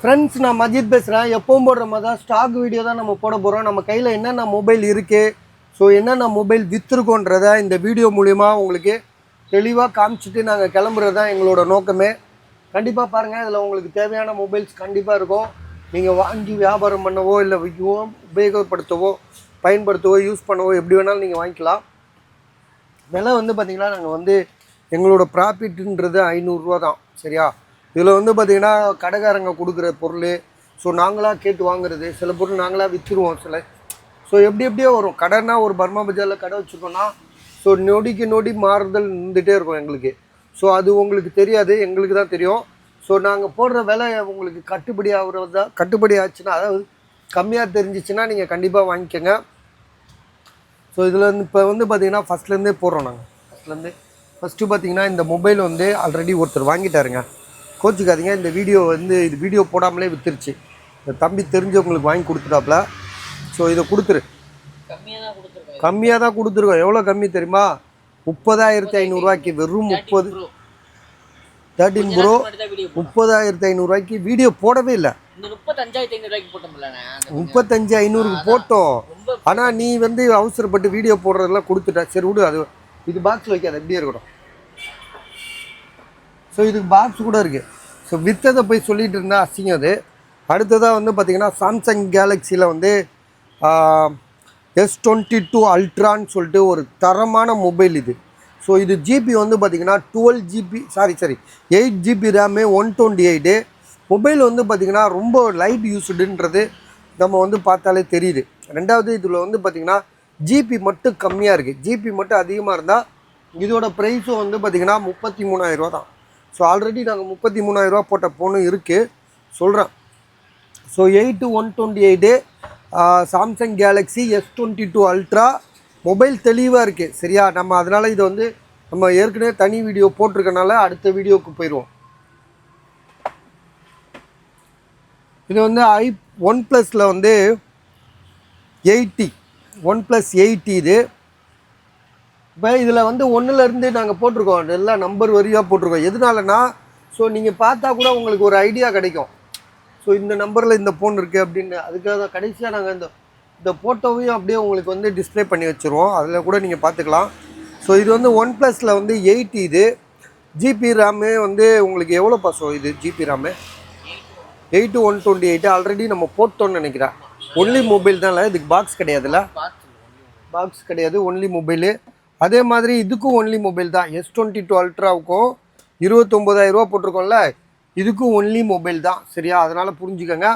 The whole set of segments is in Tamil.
ஃப்ரெண்ட்ஸ், நான் மஜித் பேசுகிறேன். எப்பவும் போடுற மாதிரி தான் ஸ்டாக் வீடியோ தான் நம்ம போட போகிறோம். நம்ம கையில் என்னென்ன மொபைல் இருக்குது, ஸோ என்னென்ன மொபைல் விற்றுருக்கோன்றதை இந்த வீடியோ மூலிமா உங்களுக்கு தெளிவாக காமிச்சிட்டு நாங்கள் கிளம்புறது தான் எங்களோட நோக்கமே. கண்டிப்பாக பாருங்கள், இதில் உங்களுக்கு தேவையான மொபைல்ஸ் கண்டிப்பாக இருக்கும். நீங்கள் வாங்கி வியாபாரம் பண்ணவோ இல்லை உபயோகப்படுத்தவோ பயன்படுத்தவோ யூஸ் பண்ணவோ எப்படி வேணாலும் நீங்கள் வாங்கிக்கலாம். விலை வந்து பார்த்திங்கன்னா நாங்கள் எங்களோட ப்ராஃபிட்டுன்றது 500 ரூபா தான். சரியா? இதில் பார்த்திங்கன்னா கடைக்காரங்க கொடுக்குற பொருள், ஸோ நாங்களாக கேட்டு வாங்குறது, சில பொருள் நாங்களாக விற்றுருவோம் சில. ஸோ எப்படியோ வரும். கடைன்னா ஒரு பர்மா பஜாரில் கடை வச்சுருக்கோன்னா ஸோ நொடிக்கு நொடி மாறுதல் இருந்துகிட்டே இருக்கும் எங்களுக்கு. ஸோ அது உங்களுக்கு தெரியாது, எங்களுக்கு தான் தெரியும். ஸோ நாங்கள் போடுற விலை உங்களுக்கு கட்டுப்படி ஆச்சுன்னா, அதாவது கம்மியாக தெரிஞ்சிச்சுன்னா நீங்கள் கண்டிப்பாக வாங்கிக்கோங்க. ஸோ இதில் இப்போ பார்த்திங்கன்னா ஃபஸ்ட்லேருந்தே போடுறோம் நாங்கள். ஃபஸ்ட்டு பார்த்திங்கன்னா இந்த மொபைல் ஆல்ரெடி ஒருத்தர் வாங்கிட்டாருங்க. கோச்சுக்காதீங்க, இந்த வீடியோ இது வீடியோ போடாமலே விற்றுருச்சு. இந்த தம்பி தெரிஞ்சவங்களுக்கு வாங்கி கொடுத்துட்டாப்புல. ஸோ இதை கம்மியாக தான் கொடுத்துருக்கோம். எவ்வளோ கம்மி தெரியுமா? 30,500 ரூபாய்க்கு. வெறும் 13 ப்ரோ 30,500 வீடியோ போடவே இல்லை. 35,500 போட்டோம். ஆனால் நீ அவசரப்பட்டு வீடியோ போடுறதெல்லாம் கொடுத்துட்ட. சரி விடு, அது இது பாக்ஸில் வைக்காது, எப்படியே இருக்கட்டும். ஸோ இதுக்கு பாக்ஸ் கூட இருக்குது. ஸோ விற்றதை போய் சொல்லிகிட்டு இருந்தால் அசிங்கம். அது அடுத்ததாக பார்த்திங்கன்னா சாம்சங் கேலக்ஸியில் S22 அல்ட்ரான்னு சொல்லிட்டு ஒரு தரமான மொபைல் இது. ஸோ இது ஜிபி பார்த்திங்கன்னா 8 ஜிபி ரேமு 128. மொபைல் பார்த்திங்கன்னா ரொம்ப லைட் யூஸ்டுன்றது நம்ம பார்த்தாலே தெரியுது. ரெண்டாவது இதில் பார்த்திங்கன்னா ஜிபி மட்டும் கம்மியாக இருக்குது. ஜிபி மட்டும் அதிகமாக இருந்தால் இதோட ப்ரைஸும் பார்த்திங்கன்னா 33,000 ரூபா தான். ஸோ ஆல்ரெடி நாங்கள் 33,000 ரூபா போட்ட ஃபோனும் இருக்குது சொல்கிறேன். So 128 Samsung Galaxy S22 ultra mobile தெளிவாக இருக்குது. சரியா? நம்ம அதனால் இதை நம்ம ஏற்கனவே தனி வீடியோ போட்டிருக்கனால அடுத்த வீடியோவுக்கு போயிடுவோம். இது OnePlusல 80 OnePlus 80 இது. இப்போ இதில் 1லேருந்து நாங்கள் போட்டிருக்கோம், எல்லாம் நம்பர் வரியாக போட்டிருக்கோம். எதனாலனா ஸோ நீங்கள் பார்த்தா கூட உங்களுக்கு ஒரு ஐடியா கிடைக்கும். ஸோ இந்த நம்பரில் இந்த ஃபோன் இருக்குது அப்படின்னு. அதுக்காக தான் கடைசியாக நாங்கள் இந்த ஃபோட்டோவையும் அப்படியே உங்களுக்கு டிஸ்பிளே பண்ணி வச்சுருவோம். அதில் கூட நீங்கள் பார்த்துக்கலாம். ஸோ இது OnePlusல 80 இது. ஜிபி ரேமு உங்களுக்கு எவ்வளோ பாசோ? இது ஜிபி ரேமு 8 128 ஆல்ரெடி நம்ம போட்டோன்னு நினைக்கிறேன். ஒன்லி மொபைல் தான், இல்லை இதுக்கு பாக்ஸ் கிடையாதுல்ல? பாக்ஸ் கிடையாது, ஒன்லி மொபைலு. அதே மாதிரி இதுக்கும் ஒன்லி மொபைல் தான். S22 அல்ட்ராவுக்கும் 29,000 ரூபா போட்டிருக்கோம்ல, இதுக்கும் ஒன்லி மொபைல் தான். சரியா? அதனால் புரிஞ்சுக்கோங்க.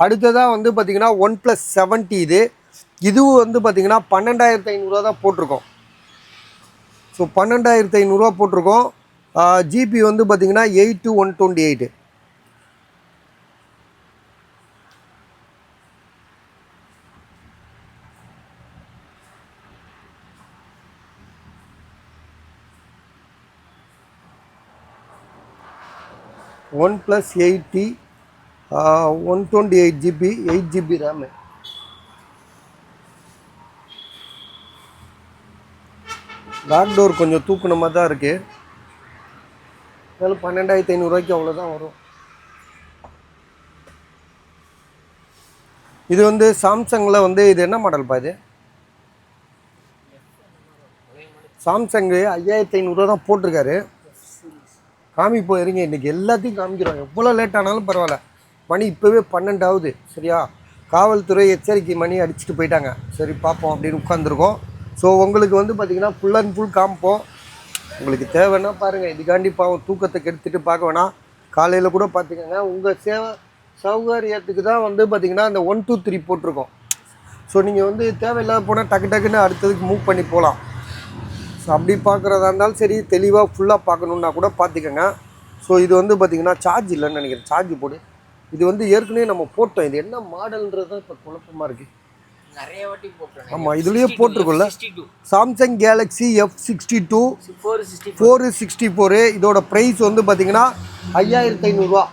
அடுத்ததாக பார்த்திங்கன்னா OnePlus 70 இது. இதுவும் பார்த்திங்கன்னா 12,500 ரூபா தான் போட்டிருக்கோம். ஸோ 12,500 ரூபா போட்டிருக்கோம். ஜிபி பார்த்திங்கன்னா 8 128. OnePlus 80 128 GB 8 GB RAM. Back door கொஞ்சம் தூக்குனமாக தான் இருக்குது. அதனால் 12,500 ரூபாய்க்கு அவ்வளோதான் வரும். இது சாம்சங்கில் இது என்ன மாடல்ப்பா? இது சாம்சங்கு 5,500 ரூபா தான் போட்டிருக்காரு. காமிப்போம் இருங்க, இன்றைக்கி எல்லாத்தையும் காமிக்கிறோம். எவ்வளோ லேட் ஆனாலும் பரவாயில்ல. மணி இப்போவே 12 ஆகுது. சரியா? காவல்துறை எச்சரிக்கை மணி அடிச்சுட்டு போயிட்டாங்க. சரி பார்ப்போம் அப்படின்னு உட்காந்துருக்கோம். ஸோ உங்களுக்கு பார்த்திங்கன்னா ஃபுல் அண்ட் ஃபுல் காமிப்போம். உங்களுக்கு தேவைன்னா பாருங்கள். இதுக்காண்டி பாவம் தூக்கத்தை கெடுத்துட்டு பார்க்க வேணாம். காலையில் கூட பார்த்துக்கோங்க. உங்கள் சௌகரியத்துக்கு தான் பார்த்திங்கன்னா இந்த 1 2 3 போட்டிருக்கோம். ஸோ நீங்கள் தேவையில்லாத போனால் டக்குன்னு அடுத்ததுக்கு மூவ் பண்ணி போகலாம். ஸோ அப்படி பார்க்குறதா இருந்தாலும் சரி, தெளிவாக ஃபுல்லாக பார்க்கணுன்னா கூட பார்த்துக்கோங்க. ஸோ இது பார்த்திங்கன்னா சார்ஜ் இல்லைன்னு நினைக்கிறேன். சார்ஜ் போடு. இது ஏற்கனவே நம்ம போட்டோம். இது என்ன மாடல்ன்றது தான் இப்போ குழப்பமாக இருக்குது. நிறைய வாட்டி போட்டோம். ஆமாம், இதுலேயே போட்டிருக்கோம்ல. Samsung Galaxy F62 464. இதோட ப்ரைஸ் பார்த்திங்கன்னா 5,500 ரூபா.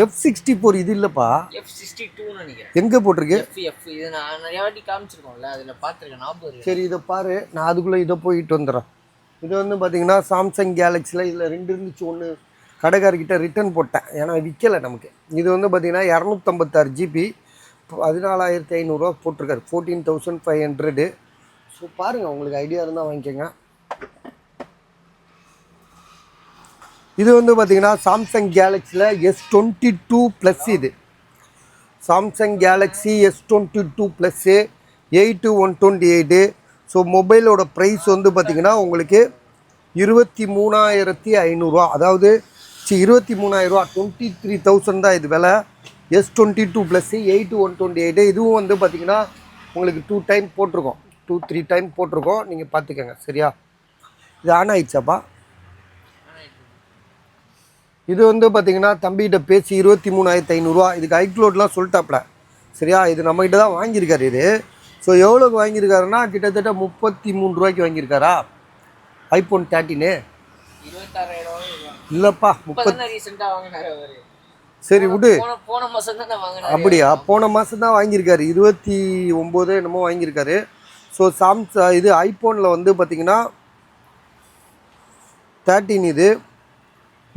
F64 இது இல்லப்பா, F62 நினைக்கிறேன். எங்க போட்டுருக்கு? F இது நான் நிறைய வாட்டி காமிச்சிருக்கோம்ல, அதுல பாத்துர்க்கேன், ஞாபகம் இருக்கு. சரி இத பாரு, நான் அதுக்குள்ள இத போயிட்டு வந்துறேன். இது பாத்தீங்கன்னா சாம்சங் கேலக்ஸில இதுல ரெண்டு இருந்துச்சு, ஒன்னு கடைக்காரர்கிட்ட ரிட்டர்ன் போட்டேன், ஏன்னா விற்கலை நமக்கு. இது வந்து பார்த்திங்கன்னா 256 ஜிபி 14,500 போட்டிருக்காரு, 14,500. ஸோ பாருங்கள், உங்களுக்கு ஐடியா இருந்தால் வாங்கிக்கோங்க. இது வந்து பார்த்திங்கன்னா சாம்சங் கேலக்ஸியில் S22 ப்ளஸ். இது Samsung Galaxy S22 plus 8128. So மொபைலோட ப்ரைஸ் வந்து பார்த்திங்கன்னா உங்களுக்கு 23,500, அதாவது 23,000, 23,000 தான் இது விலை. S22 plus 8128. இதுவும் வந்து பார்த்திங்கன்னா உங்களுக்கு 2 டைம் போட்டிருக்கோம், 2-3 டைம் போட்டிருக்கோம், நீங்கள் பார்த்துக்கோங்க சரியா. இது ஆன் ஆயிடுச்சாப்பா? இது வந்து பார்த்திங்கன்னா தம்பிகிட்ட பேசி 23,500. இதுக்கு ஐக்ளோட்லாம் சொல்லிட்டாப்ல சரியா. இது நம்மகிட்ட தான் வாங்கியிருக்காரு. இது ஸோ எவ்வளோக்கு வாங்கியிருக்காருன்னா கிட்டத்தட்ட 33 ரூபாய்க்கு வாங்கியிருக்காரா iPhone 13. 26,000 இல்லைப்பா, 30. சரி விடு. போன மாதம் தான் வாங்கினாரு. அப்படியா? போன மாதம் தான் வாங்கியிருக்காரு, 29 என்னமோ வாங்கியிருக்காரு. ஸோ இது ஐஃபோனில் வந்து பார்த்திங்கன்னா 13 இது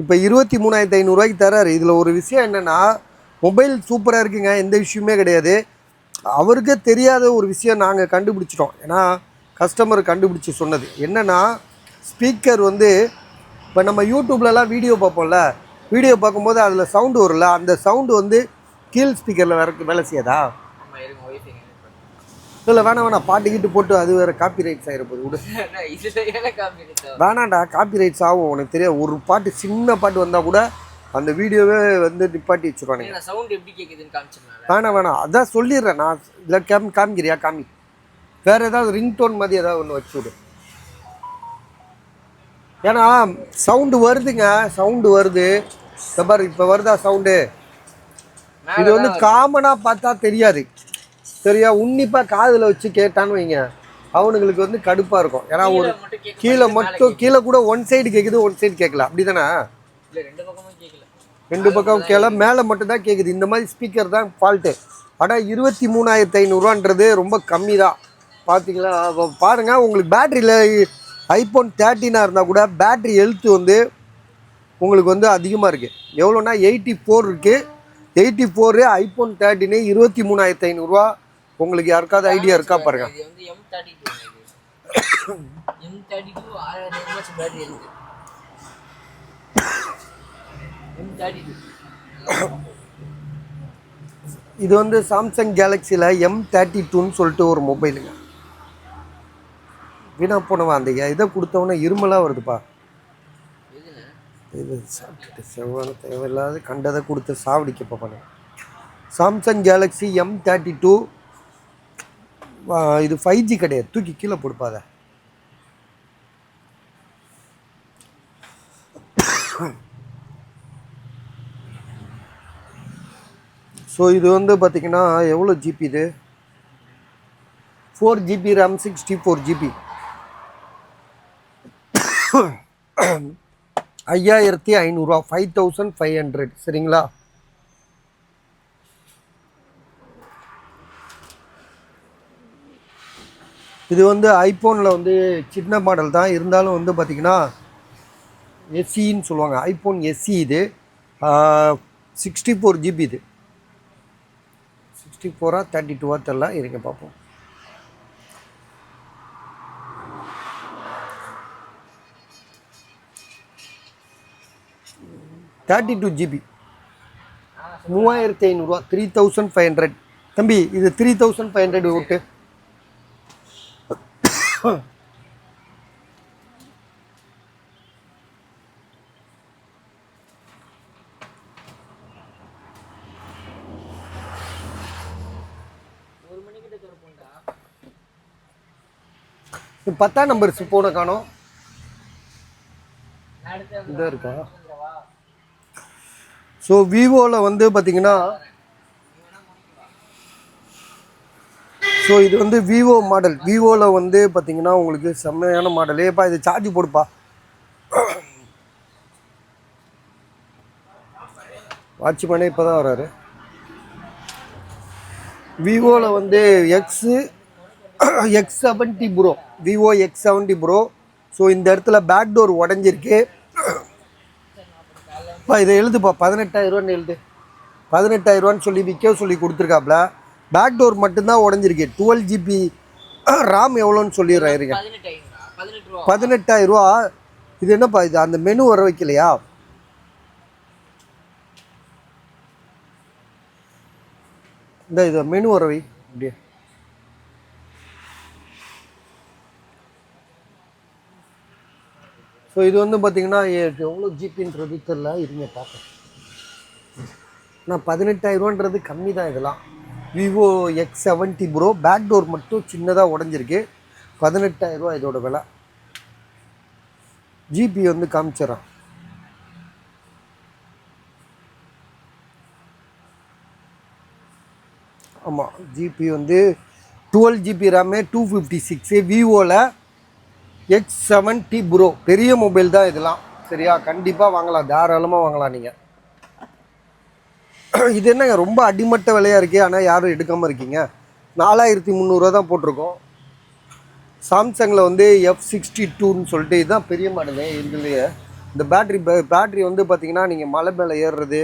இப்போ 23,500 தராரு. இதில் ஒரு விஷயம் என்னென்னா, மொபைல் சூப்பராக இருக்குங்க, எந்த விஷயமே கிடையாது. அவருக்கே தெரியாத ஒரு விஷயம் நாங்கள் கண்டுபிடிச்சிட்டோம். ஏன்னா கஸ்டமர் கண்டுபிடிச்சி சொன்னது என்னென்னா, ஸ்பீக்கர் வந்து இப்போ நம்ம யூடியூப்லலாம் வீடியோ பார்ப்போம்ல, வீடியோ பார்க்கும்போது அதில் சவுண்டு வரும்ல, அந்த சவுண்டு வந்து கீழ் ஸ்பீக்கரில் வேலை செய்யாதா? இல்லை வேணாம், பாட்டு போட்டு அது வேறு காப்பி ரைட்ஸ் ஆகிருப்போது விடு. வேணாண்டா, காப்பி ரைட்ஸ் ஆகும், உனக்கு தெரியாது. ஒரு பாட்டு, சின்ன பாட்டு வந்தால் கூட அந்த வீடியோவே வந்து நிப்பாட்டி வச்சுருவானுங்க. வேணாம், அதான் சொல்லிடுறேன் நான். இதில் காமிக்கிறியா? காமி. வேறு ஏதாவது ரிங்டோன் மாதிரி ஏதாவது ஒன்று வச்சு விடு. ஏன்னா சவுண்டு வருதுங்க, சவுண்டு வருது. பாரு, இப்போ வருதா சவுண்டு? இது வந்து காமனாக பார்த்தா தெரியாது சரியா. உன்னிப்பாக காதில் வச்சு கேட்டான்னு வைங்க, அவனுங்களுக்கு வந்து கடுப்பாக இருக்கும். ஏன்னா ஒரு கீழே கூட ஒன் சைடு கேட்குது, ஒன் சைடு கேட்கல, அப்படி தானே? ரெண்டு பக்கம் கேட்கல, மேலே மட்டும்தான் கேட்குது. இந்த மாதிரி ஸ்பீக்கர் தான் ஃபால்ட்டு. ஆனால் 23,500 ரொம்ப கம்மி தான். பார்த்தீங்களா? பாருங்கள், உங்களுக்கு பேட்ரியில் iPhone 13 இருந்தால் கூட பேட்ரி ஹெல்த்து வந்து உங்களுக்கு வந்து அதிகமாக இருக்குது. எவ்வளோன்னா 84 இருக்குது. 84 iPhone 13 23,500. உங்களுக்கு யாருக்காவது ஐடியா இருக்கா பாருங்க. இது வந்து சாம்சங் கேலக்ஸியில் M32ன்னு சொல்லிட்டு ஒரு மொபைலுங்க. வீணா போனவன் அந்த இதை கொடுத்தவொன்னே இருமலாக வருதுப்பா. இது சாப்பிட்டு செவ்வான தேவையில்லாத கண்டதை கொடுத்து சாவடிக்கப்போ பண்ண. Samsung Galaxy M32. இது 5G கிடையாது, தூக்கி கீழே கொடுப்பாத. ஸோ இது வந்து பார்த்திங்கன்னா எவ்வளோ ஜிபி? இது 4GB RAM, 64GB. 5,500, 5,500 சரிங்களா. இது வந்து ஐஃபோனில் வந்து சின்ன மாடல் தான் இருந்தாலும் வந்து பார்த்திங்கன்னா எஸ்சின்னு சொல்லுவாங்க, iPhone SE. இது 64GB. இது 64 32 தெரில, இருக்க பார்ப்போம். GB 3,500, 3,500. தம்பி இது 3,500 ஓட்டு. பத்தாம் நம்பர் போன காணோம். இந்த இருக்கா? ஸோ விவோவில் வந்து பார்த்தீங்கன்னா, ஸோ இது வந்து விவோ மாடல். விவோவில் வந்து பார்த்தீங்கன்னா உங்களுக்கு செம்மையான மாடல். ஏப்பா இது சார்ஜ் போடுப்பா. வாட்ச்மேனே இப்போ தான் வராரு. விவோவில் வந்து X70 bro, Vivo X70 bro. So இந்த இடத்துல பேக் டோர் உடஞ்சிருக்கு. இதை எழுதுப்பா 18,000 எழுது. 18,000 சொல்லி விற்க சொல்லி கொடுத்துருக்காப்புல. பேக் டோர் மட்டும்தான் உடஞ்சிருக்கு. 12 GB RAM எவ்வளோன்னு சொல்லிடுறேன் இருங்க. 18,000. இது என்னப்பா இது அந்த மெனு வர வைக்கலையா? இந்த இது மெனு வர வை அப்படியே. ஸோ இது வந்து பார்த்தீங்கன்னா எவ்வளோ ஜிபின்றது தெரில, இருங்க பார்ப்பேன். ஆனால் 18,000 கம்மி தான். இதெல்லாம் Vivo X70 bro. Back door மட்டும் சின்னதாக உடஞ்சிருக்கு. 18,000 இதோட விலை. ஜிபி வந்து காமிச்சிடறேன். ஆமாம், ஜிபி வந்து 12 GB ரேமு 256 விவோவில் X70 ப்ரோ. பெரிய மொபைல் தான் இதெல்லாம். சரியா, கண்டிப்பாக வாங்கலாம், தாராளமாக வாங்கலாம் நீங்கள். இது என்னங்க ரொம்ப அடிமட்ட விலையாக இருக்கே, ஆனால் யாரும் எடுக்காமல் இருக்கீங்க. 4,300 தான் போட்டிருக்கோம். சாம்சங்கில் வந்து F62ன்னு சொல்லிட்டு இதுதான் பெரிய மாடலு. இதுலேயே இந்த பேட்ரி வந்து பார்த்திங்கன்னா நீங்கள் மலை மேலே ஏறுறது,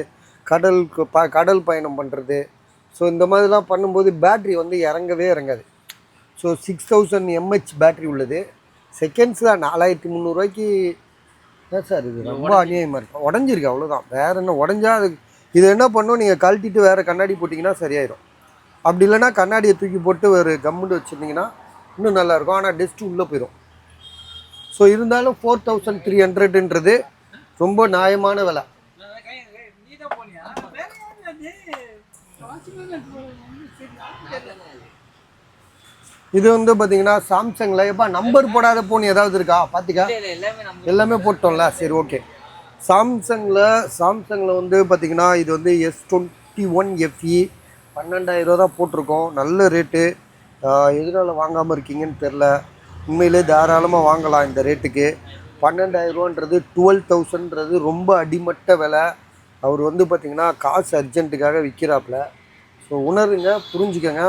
கடல் பயணம் பண்ணுறது, ஸோ இந்த மாதிரிலாம் பண்ணும்போது பேட்ரி வந்து இறங்கவே இறங்காது. ஸோ 6000 mAh பேட்ரி உள்ளது. செகண்ட்ஸ் தான். 4,300 ஏன் சார் இது ரொம்ப அநியாயமாக இருக்கும். உடஞ்சிருக்கு அவ்வளோதான், வேறு என்ன. உடஞ்சா அது இது என்ன பண்ணும், நீங்கள் கழட்டிட்டு வேறு கண்ணாடி போட்டிங்கன்னா சரியாயிடும். அப்படி இல்லைன்னா கண்ணாடியை தூக்கி போட்டு ஒரு கம்முண்டு வச்சுருந்தீங்கன்னா இன்னும் நல்லாயிருக்கும். ஆனால் டஸ்ட்டு உள்ளே போயிடும். ஸோ இருந்தாலும் 4,300ன்றது ரொம்ப நியாயமான விலை. இது வந்து பார்த்தீங்கன்னா சாம்சங்கில் எப்பா நம்பர் போடாத ஃபோன் ஏதாவது இருக்கா பார்த்துக்கா? எல்லாமே போட்டோம்ல, சரி ஓகே. சாம்சங்கில் வந்து பார்த்திங்கன்னா இது வந்து S21 FE 12,000 தான் போட்டிருக்கோம். நல்ல ரேட்டு. எதனால் வாங்காமல் இருக்கீங்கன்னு தெரில. உண்மையிலே தாராளமாக வாங்கலாம் இந்த ரேட்டுக்கு. 12,000ன்றது 12,000ன்றது ரொம்ப அடிமட்ட விலை. அவர் வந்து பார்த்திங்கன்னா காசு அர்ஜென்ட்டுக்காக விற்கிறாப்புல. ஸோ உணருங்க, புரிஞ்சுக்கங்க.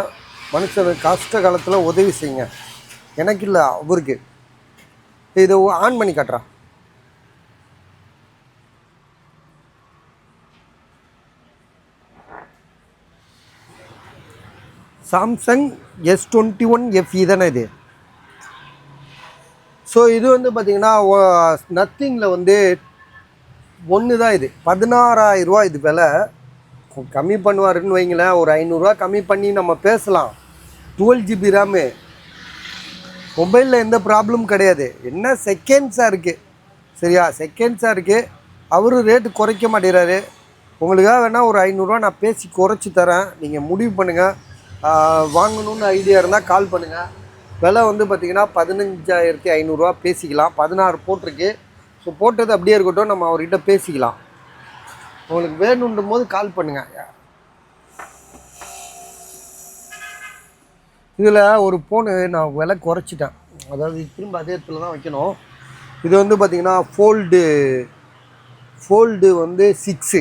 மனுஷன் கஷ்ட காலத்தில் உதவி செய்யுங்க. எனக்கு இல்லை, அவருக்கு. இதை ஆன் பண்ணி காட்டுறான். சாம்சங் S21 FE தானே இது. ஸோ இது வந்து பார்த்திங்கன்னா நத்திங்கில் வந்து ஒன்று தான். இது 16,000 இது விலை. கம்மி பண்ணுவாருன்னு வைங்களேன், ஒரு 500 கம்மி பண்ணி நம்ம பேசலாம். 12 GB ரேமு. மொபைலில் எந்த ப்ராப்ளமும் கிடையாது. என்ன செகண்ட்ஸாக இருக்குது. சரியா, செகண்ட்ஸாக இருக்குது. அவரும் ரேட்டு குறைக்க மாட்டேறாரு. உங்களுக்காக வேணால் ஒரு 500 நான் பேசி குறைச்சி தரேன். நீங்கள் முடிவு பண்ணுங்கள். வாங்கணுன்னு ஐடியா இருந்தால் கால் பண்ணுங்கள். விலை வந்து பார்த்திங்கன்னா 15,500 பேசிக்கலாம். 16 போட்டிருக்கு. ஸோ போட்டது அப்படியே இருக்கட்டும், நம்ம அவர்கிட்ட பேசிக்கலாம். உங்களுக்கு வேணுன்ற போது கால் பண்ணுங்கள். இதில் ஒரு ஃபோனு நான் விலை குறைச்சிட்டேன். அதாவது திரும்ப அதே இடத்துல தான் வைக்கணும். இது வந்து பார்த்திங்கன்னா ஃபோல்டு வந்து 6.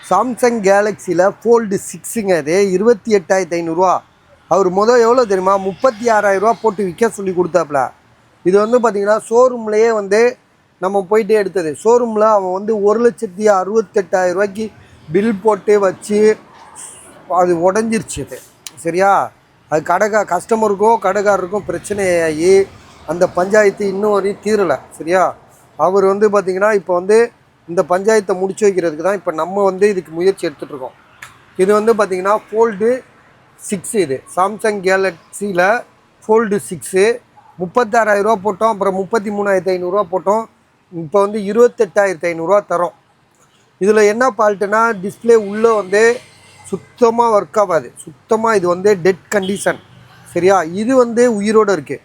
சாம்சங் கேலக்ஸியில் ஃபோல்டு 6ங்க. அது 28,500. அவர் எவ்வளோ தெரியுமா, 36,000 போட்டு விற்க சொல்லி கொடுத்தாப்புல. இது வந்து பார்த்திங்கன்னா ஷோரூம்லேயே வந்து நம்ம போயிட்டே எடுத்தது. ஷோரூமில் அவன் வந்து 1,68,000 பில் போட்டு வச்சு அது உடஞ்சிருச்சு. அது சரியா, அது கடைக்காரருக்கும் பிரச்சனையாகி அந்த பஞ்சாயத்து இன்னும் வரையும் தீரலை. சரியா, அவர் வந்து பார்த்திங்கன்னா இப்போ வந்து இந்த பஞ்சாயத்தை முடிச்சு வைக்கிறதுக்கு தான் இப்போ நம்ம வந்து இதுக்கு முயற்சி எடுத்துகிட்ருக்கோம். இது வந்து பார்த்திங்கன்னா ஃபோல்டு 6. இது சாம்சங் கேலக்ஸியில் ஃபோல்டு 6 36,000 போட்டோம். அப்புறம் 33,500 போட்டோம். இப்போ வந்து 28,500 தரோம். இதில் என்ன ஃபால்ட்டுனா, டிஸ்பிளே உள்ளே வந்து சுத்தமாக ஒர்க் ஆகாது. சுத்தமாக இது வந்து டெட் கண்டிஷன். சரியா, இது வந்து உயிரோடு இருக்குது.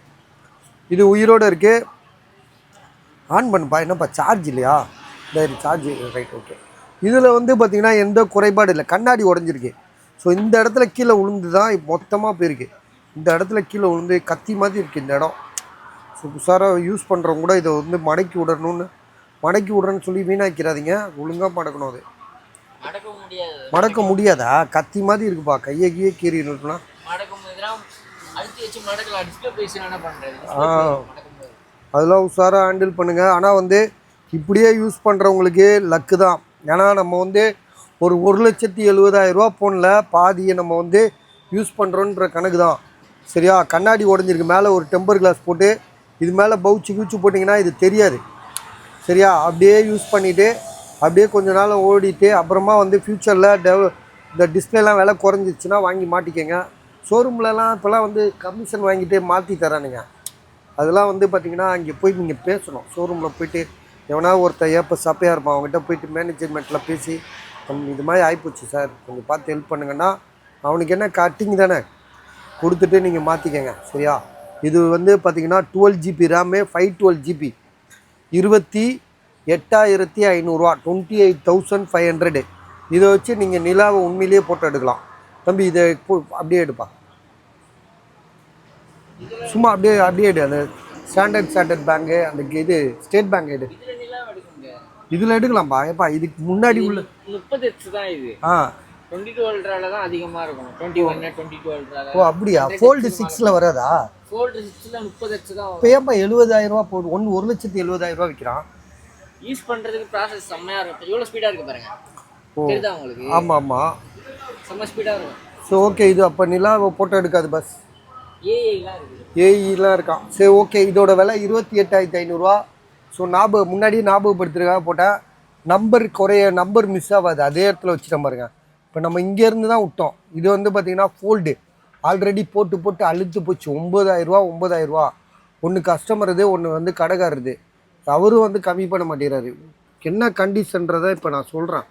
இது உயிரோடு இருக்குது. ஆன் பண்ணுப்பா. என்னப்பா சார்ஜ் இல்லையா? சரி, சார்ஜ் ரைட், ஓகே. இதில் வந்து பார்த்திங்கன்னா எந்த குறைபாடு இல்லை. கண்ணாடி உடஞ்சிருக்கு. ஸோ இந்த இடத்துல கீழே விழுந்து தான் மொத்தமாக போயிருக்கு. இந்த இடத்துல கீழே விழுந்து கத்தி மாதிரி இருக்குது இந்த இடம். ஸோ உஷாராக யூஸ் பண்ணுறவங்க கூட இதை வந்து மடக்கி விட்றேன்னு சொல்லி வீணாக்கிறாதீங்க. ஒழுங்காக மடக்கணும். அது மடக்க முடியாதா? கத்தி மாதிரி இருக்குப்பா. கையை கீறிடலாம். அதெல்லாம் உஷாராக ஹேண்டில் பண்ணுங்கள். ஆனால் வந்து இப்படியே யூஸ் பண்ணுறவங்களுக்கு லக்கு தான். ஏன்னா நம்ம வந்து ஒரு 1,70,000 ஃபோனில் பாதியை நம்ம வந்து யூஸ் பண்ணுறோன்ற கணக்கு தான். சரியா? கண்ணாடி உடஞ்சிருக்கு, மேலே ஒரு டெம்பர் கிளாஸ் போட்டு இது மேலே பவுச்சு கீச்சு போட்டிங்கன்னா இது தெரியாது. சரியா? அப்படியே யூஸ் பண்ணிவிட்டு அப்படியே கொஞ்ச நாள் ஓடிட்டு அப்புறமா வந்து ஃப்யூச்சரில் இந்த டிஸ்பிளேலாம் விலை குறைஞ்சிச்சுன்னா வாங்கி மாட்டிக்கங்க. ஷோரூம்லலாம் இப்போலாம் வந்து கமிஷன் வாங்கிட்டு மாற்றி தரானுங்க. அதெல்லாம் வந்து பார்த்திங்கன்னா அங்கே போய் நீங்கள் பேசணும். ஷோரூமில் போய்ட்டு எவனா ஒருத்தர் ஏப்போ சப்பையாக இருப்பான், அவங்ககிட்ட போய்ட்டு மேனேஜ்மெண்ட்டில் பேசி இது மாதிரி ஆகிப்போச்சு சார், கொஞ்சம் பார்த்து ஹெல்ப் பண்ணுங்கன்னா அவனுக்கு என்ன கட்டிங் தானே கொடுத்துட்டு நீங்கள் மாற்றிக்கங்க. சரியா? இது வந்து பார்த்திங்கன்னா 12 GB ரேமு, 512 GB, 28,500 28,500. இதை வச்சு நீங்கள் நிலாவை உண்மையிலேயே போட்டோ எடுக்கலாம். தம்பி இதை அப்படியே எடுப்பா, சும்மா அப்படியே எடு. அந்த ஸ்டாண்டர்ட் பேங்கு, அந்த இது ஸ்டேட் பேங்க் எடு, இதில் எடுக்கலாம்ப்பா. ஏப்பா இதுக்கு முன்னாடி உள்ள 30H தான் இது. 22 அல்ட்ரால தான் அதிகமாக இருக்கும். 21 22 அல்ட்ரால. ஓ அப்படியா? ஃபோல்டு 6ல் வராதா? ஃபோல்டு 6ல 30H தான். இப்போ ஏப்பா 70,000 போடு, 1,70,000 விற்கிறான். யூஸ் பண்ணுறதுக்கு ப்ராசஸ் செம்மையாக இருக்கும். எவ்வளோ ஸ்பீடாக இருக்குது பாருங்க. தெரியுதா உங்களுக்கு? ஆமாம் செம்ம ஸ்பீடாக இருக்கும். ஸோ ஓகே, இது அப்போ நிலா ஃபோட்டோ எடுக்காது பஸ். ஏஐலாம் இருக்குது. ஏஇலாம் இருக்கான். சரி ஓகே, இதோட விலை 28,500. ஸோ முன்னாடியே ஞாபகப்படுத்துறதுக்காக போட்டேன். நம்பர் மிஸ் ஆகாது, அதே இடத்துல வச்சுட்டேன் பாருங்க. இப்போ நம்ம இங்கேருந்து தான் விட்டோம். இது வந்து பார்த்திங்கன்னா ஃபோல்டு ஆல்ரெடி போட்டு அழுத்து போச்சு. 9,000. ஒன்று கஸ்டமருது, ஒன்று வந்து கடைக்காரருது. அவரும் வந்து கம்மி பண்ண மாட்டேறாரு. என்ன கண்டிஷன்றதை இப்போ நான் சொல்கிறேன்.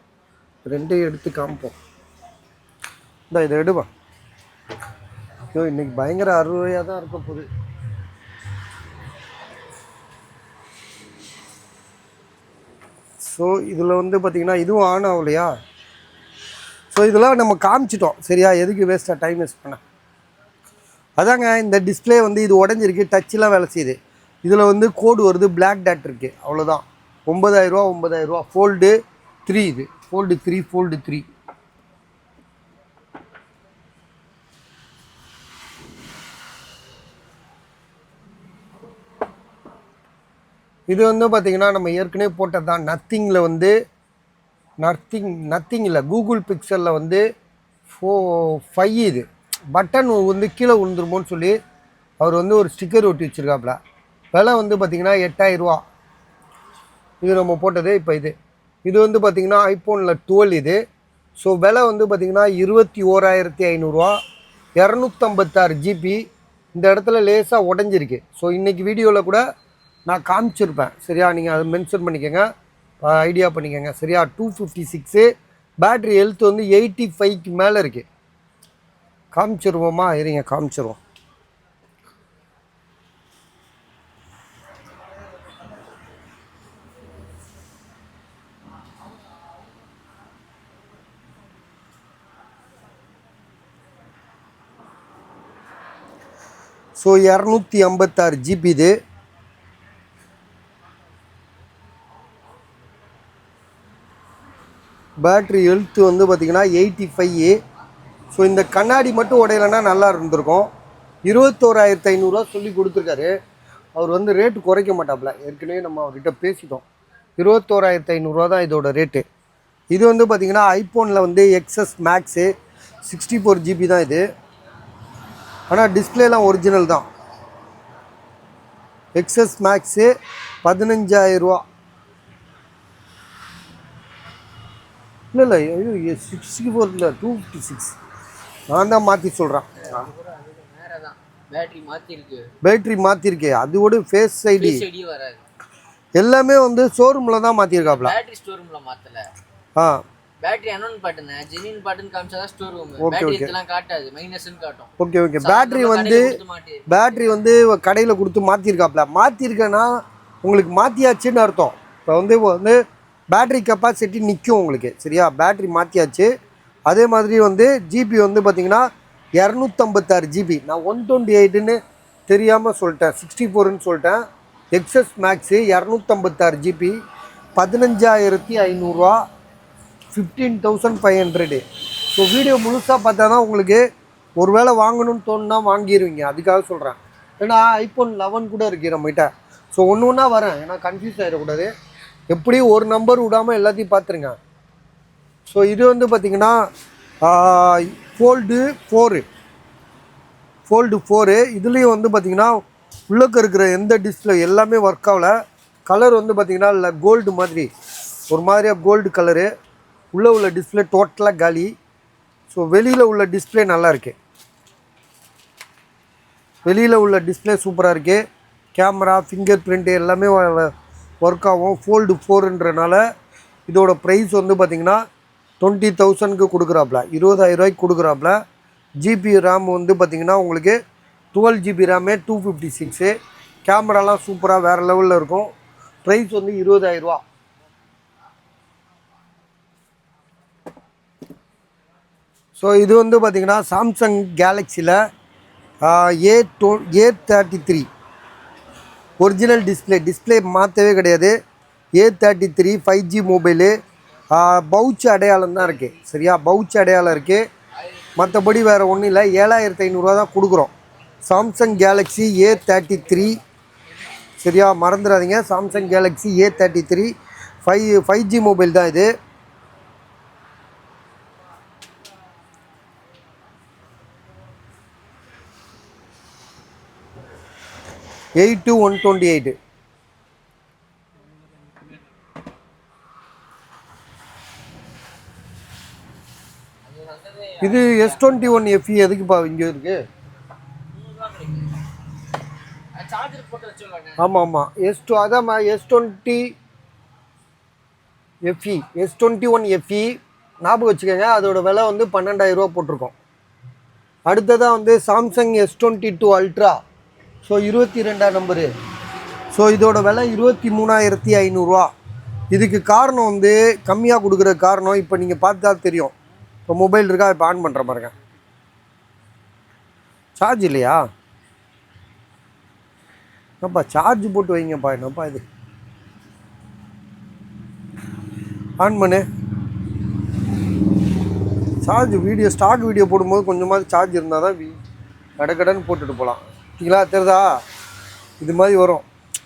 ரெண்டையும் எடுத்து காமிப்போம். இதை எடுப்பா. ஐயோ இன்றைக்கி பயங்கர அறுவையாக தான் இருக்க போகுது. ஸோ இதில் வந்து பார்த்திங்கன்னா இதுவும் ஆன் ஆகலையா? ஸோ இதெல்லாம் நம்ம காமிச்சிட்டோம். சரியா? எதுக்கு வேஸ்ட்டாக டைம் வேஸ்ட் பண்ண? அதாங்க இந்த டிஸ்பிளே வந்து இது உடஞ்சிருக்கு, டச்செலாம் வேலை செய்யுது. இதில் வந்து கோடு வருது, பிளாக் டாட் இருக்குது, அவ்வளோதான். 9,000 ஃபோல்டு 3. இது ஃபோல்டு 3. இது வந்து பார்த்திங்கன்னா நம்ம ஏற்கனவே போட்டது தான். நத்திங்கில் வந்து நத்திங் இல்லை, கூகுள் பிக்சலில் வந்து 5. இது பட்டன் வந்து கீழே விழுந்துருமோன்னு சொல்லி அவர் வந்து ஒரு ஸ்டிக்கர் ஒட்டி வச்சுருக்காப்புல. விலை வந்து பார்த்திங்கன்னா 8,000. இது நம்ம போட்டது. இப்போ இது வந்து பார்த்திங்கன்னா ஐஃபோனில் 12 இது. ஸோ விலை வந்து பார்த்திங்கன்னா 21,500. 256 GB. இந்த இடத்துல லேசாக உடஞ்சிருக்கு. ஸோ இன்றைக்கி வீடியோவில் கூட நான் காமிச்சிருப்பேன். சரியா? நீங்கள் அதை மென்ஷன் பண்ணிக்கோங்க, ஐடியா பண்ணிக்கோங்க. சரியா? 256. பேட்ரி ஹெல்த் வந்து 85க்கு மேலே இருக்குது. காமிச்சிருவோமா? இருங்க காமிச்சிருவோம். ஸோ 256 GB இது. பேட்ரி ஹெல்த்து வந்து பார்த்திங்கன்னா 85. ஸோ இந்த கண்ணாடி மட்டும் உடையலைன்னா நல்லா இருந்திருக்கும். 21,500 சொல்லி கொடுத்துருக்காரு. அவர் வந்து ரேட்டு குறைக்க மாட்டாப்புல. ஏற்கனவே நம்ம அவர்கிட்ட பேசிட்டோம். 21,500 தான் இதோட ரேட்டு. இது வந்து பார்த்திங்கன்னா ஐஃபோனில் வந்து XS மேக்ஸு 64 GB தான் இது. ஆனால் டிஸ்பிளேலாம் ஒரிஜினல் தான். XS maths 15,000. இல்லை ஐயோ 64 இல்லை, 256. நான் தான் மாற்றி சொல்கிறேன். பேட்ரி மாற்றிருக்கு. அதோட ஃபேஸ் ஐடி எல்லாமே வந்து ஷோரூமில் தான் மாற்றிருக்காப்ல. பேட்டரி அனௌன்ஸ் பட்டன் ஜெனின் பட்டன் காமிச்சா ஸ்டோர் ரூம் பேட்டரி இதெல்லாம் காட்டாது, மைனஸ்னு காட்டும். ஓகே பேட்டரி வந்து கடையில் கொடுத்து மாற்றிருக்காப்ல. மாற்றிருக்கேன்னா உங்களுக்கு மாற்றியாச்சுன்னு அர்த்தம். இப்போ வந்து பேட்டரி கெப்பாசிட்டி நிற்கும் உங்களுக்கு. சரியா? பேட்டரி மாற்றியாச்சு. அதே மாதிரி வந்து ஜிபி வந்து பார்த்திங்கன்னா 256 GB. நான் 128ன்னு தெரியாமல் சொல்லிட்டேன், 64ன்னு சொல்லிட்டேன். XS maths 256 GB, 15,500. 15,500. So video முழுசாக பார்த்தா தான் உங்களுக்கு ஒரு வேளை வாங்கணும்னு தோணுன்னா வாங்கிடுவீங்க. அதுக்காக சொல்கிறேன். ஏன்னா ஐஃபோன் 11 கூட இருக்குது நம்மகிட்ட. ஸோ ஒன்று ஒன்றா வரேன், ஏன்னா கன்ஃபியூஸ் ஆகிடக்கூடாது. எப்படியும் ஒரு நம்பர் விடாமல் எல்லாத்தையும் பார்த்துருங்க. ஸோ இது வந்து பார்த்திங்கன்னா ஃபோல்டு 4 இதுலேயும் வந்து பார்த்திங்கன்னா உள்ளக்க இருக்கிற எந்த டிஸ்பிளே எல்லாமே ஒர்க் ஆகலை. கலர் வந்து பார்த்திங்கன்னா இல்லை கோல்டு மாதிரி ஒரு மாதிரியாக கோல்டு கலரு. உள்ளே உள்ள டிஸ்பிளே டோட்டலாக காலி. ஸோ வெளியில் உள்ள டிஸ்பிளே நல்லா இருக்குது. வெளியில் உள்ள டிஸ்பிளே சூப்பராக இருக்குது. கேமரா ஃபிங்கர் பிரிண்ட்டு எல்லாமே ஒர்க் ஆகும். ஃபோல்டு 4ன்றனால இதோட ப்ரைஸ் வந்து பார்த்திங்கன்னா 20,000க்கு கொடுக்குறாப்புல, 20,000 ரூபாய்க்கு கொடுக்குறாப்புல. ஜிபி ரேம் வந்து பார்த்திங்கன்னா உங்களுக்கு 12 GB ரேமே 256. கேமராலாம் சூப்பராக வேறு லெவலில் இருக்கும். ப்ரைஸ் வந்து 20,000 ரூபா. ஸோ இது வந்து பார்த்திங்கன்னா சாம்சங் கேலக்ஸியில் A33 ஒரிஜினல் டிஸ்பிளே மாற்றவே கிடையாது. A33 5G mobile. பவுச் அடையாளம் தான் இருக்குது. சரியா, பவுச் அடையாளம் இருக்குது. மற்றபடி வேறு ஒன்றும் இல்லை. 7,500 தான் கொடுக்குறோம். Samsung Galaxy A33. சரியா, மறந்துடாதீங்க. Samsung Galaxy A33 5G mobile தான் இது. $8,128. இது S21 FE எதுக்குப்பா இங்கே இருக்கு? ஆமாம் ஆமாம், அதான் S21 FE ஞாபகம் வச்சுக்கோங்க. அதோட விலை வந்து 12,000 ரூபா போட்டிருக்கோம். அடுத்ததாக வந்து சாம்சங் S22 அல்ட்ரா. ஸோ 22ஆம் நம்பரு. ஸோ இதோட விலை 23,500 ரூபா. இதுக்கு காரணம் வந்து கம்மியாக கொடுக்குற காரணம் இப்போ நீங்கள் பார்த்தா தெரியும். இப்போ மொபைல் இருக்கா, இப்போ ஆன் பண்ணுற பாருங்க. சார்ஜ் இல்லையா? என்னப்பா சார்ஜ் போட்டு வைங்கப்பா. என்னப்பா இது, ஆன் பண்ணு. சார்ஜ் ஸ்டாக் வீடியோ போடும்போது கொஞ்சமாவது சார்ஜ் இருந்தால் தான் கடன்னு போட்டுட்டு போகலாம். சரிங்களா, தெரியுதா? இது மாதிரி வரும்,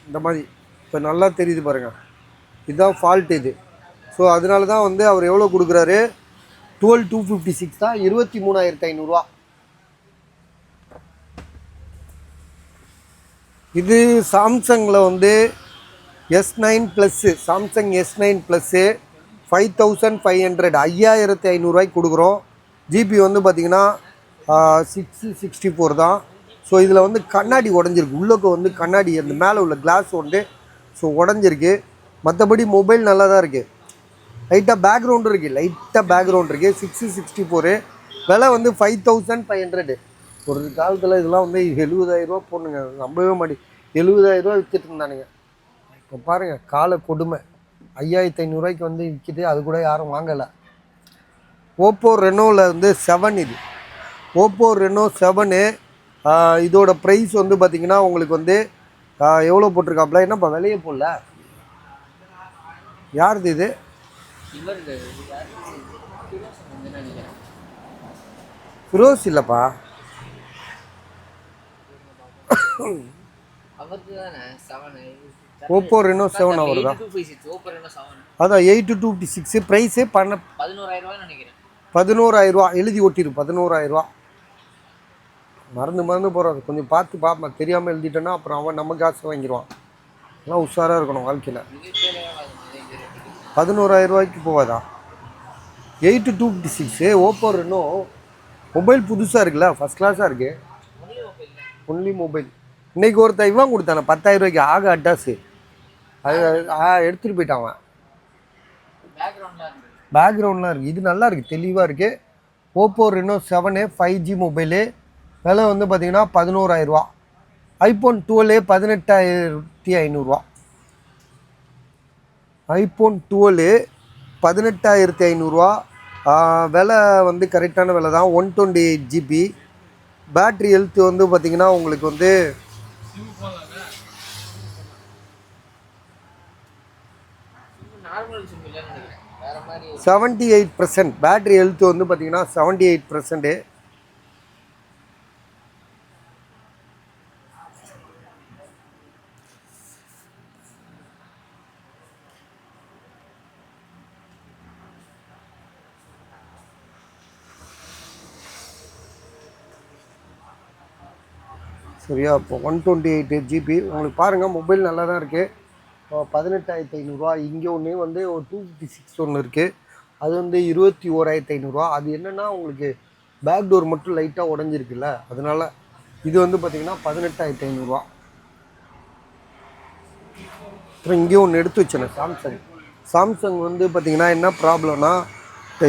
இந்த மாதிரி. இப்போ நல்லா தெரியுது பாருங்கள். இதுதான் ஃபால்ட் இது. ஸோ அதனால தான் வந்து அவர் எவ்வளோ கொடுக்குறாரு, 12,256 தான், 23,500 ரூபா. இது சாம்சங்கில் வந்து S9 plus, Samsung S9 plus 5,500, 5,500 ரூபாய்க்கு கொடுக்குறோம். ஜிபி வந்து பார்த்திங்கன்னா 664 தான். ஸோ இதில் வந்து கண்ணாடி உடஞ்சிருக்கு. உள்ளுக்கு வந்து கண்ணாடி அந்த மேலே உள்ள கிளாஸ் வந்து ஸோ உடஞ்சிருக்கு. மற்றபடி மொபைல் நல்லா தான் இருக்குது. லைட்டாக பேக்ரவுண்டு இருக்குது. 664. விலை வந்து 5,500. ஒரு காலத்தில் இதெல்லாம் வந்து 70,000 ரூபா போடணுங்க. நம்பவே மாட்டேன். 70,000 ரூபா விற்றுட்டு இருந்தானுங்க. இப்போ பாருங்கள், கால கொடுமை. 5,500 ரூபாய்க்கு வந்து விற்கிது. அது கூட யாரும் வாங்கலை. ஓப்போ ரெனோவில் வந்து 7 இது. ஓப்போ ரெனோ 7 இதோட ப்ரைஸ் வந்து பார்த்திங்கன்னா உங்களுக்கு வந்து எவ்வளோ போட்டிருக்காப்புல? என்னப்பா விலையே போடல? யாருது இது? ஃபிரோஸ் இல்லைப்பா. ஓப்போ ரெனோ 7 அவர் தான். அதான் 8,256. ப்ரைஸு 11,000 நினைக்கிறேன். 11,000 ரூபா எழுதி ஒட்டிரு. 11,000 ரூபா. மறந்து போகிறாரு. கொஞ்சம் பார்த்து பார்ப்பேன். தெரியாமல் எழுதிட்டேன்னா அப்புறம் அவன் நம்ம காசு வாங்கிடுவான். அதெல்லாம் உஷாராக இருக்கணும் வாழ்க்கையில். 11,000 ரூபாய்க்கு போவாதா? 8,256 ஓப்போ ரெனோ மொபைல் புதுசாக இருக்குல்ல, ஃபஸ்ட் கிளாஸாக இருக்குது. Only mobile. இன்றைக்கி ஒருத்தன் இவன் கொடுத்தானே 10,000 ரூபாய்க்கு ஆக அட்டாஸு. அது எடுத்துகிட்டு போயிட்டான். பேக்ரவுண்ட்லாம் இருக்குது. இது நல்லா இருக்குது, தெளிவாக இருக்குது. Oppo Reno 7 5G mobile. விலை வந்து பார்த்திங்கன்னா 11,000 ரூபா. ஐஃபோன் 12 18,500 ஐஃபோன் 12 18,500 விலை வந்து கரெக்டான விலை தான். 128 GB. பேட்ரி ஹெல்த் வந்து பார்த்திங்கன்னா உங்களுக்கு வந்து 78%. பேட்ரி ஹெல்த் வந்து பார்த்திங்கன்னா 78%. சரியா? இப்போ 128 ஜிபி உங்களுக்கு பாருங்கள், மொபைல் நல்லா தான் இருக்குது. 18,500 இங்கே ஒன்று வந்து ஒரு 256 ஒன்று இருக்குது, அது வந்து 21,500. அது என்னென்னா உங்களுக்கு பேக் டோர் மட்டும் லைட்டாக உடஞ்சிருக்குல்ல, அதனால் இது வந்து பார்த்திங்கன்னா 18,500. அப்புறம் இங்கே ஒன்று எடுத்து வச்சேன், சாம்சங் வந்து பார்த்திங்கன்னா என்ன ப்ராப்ளம்னா,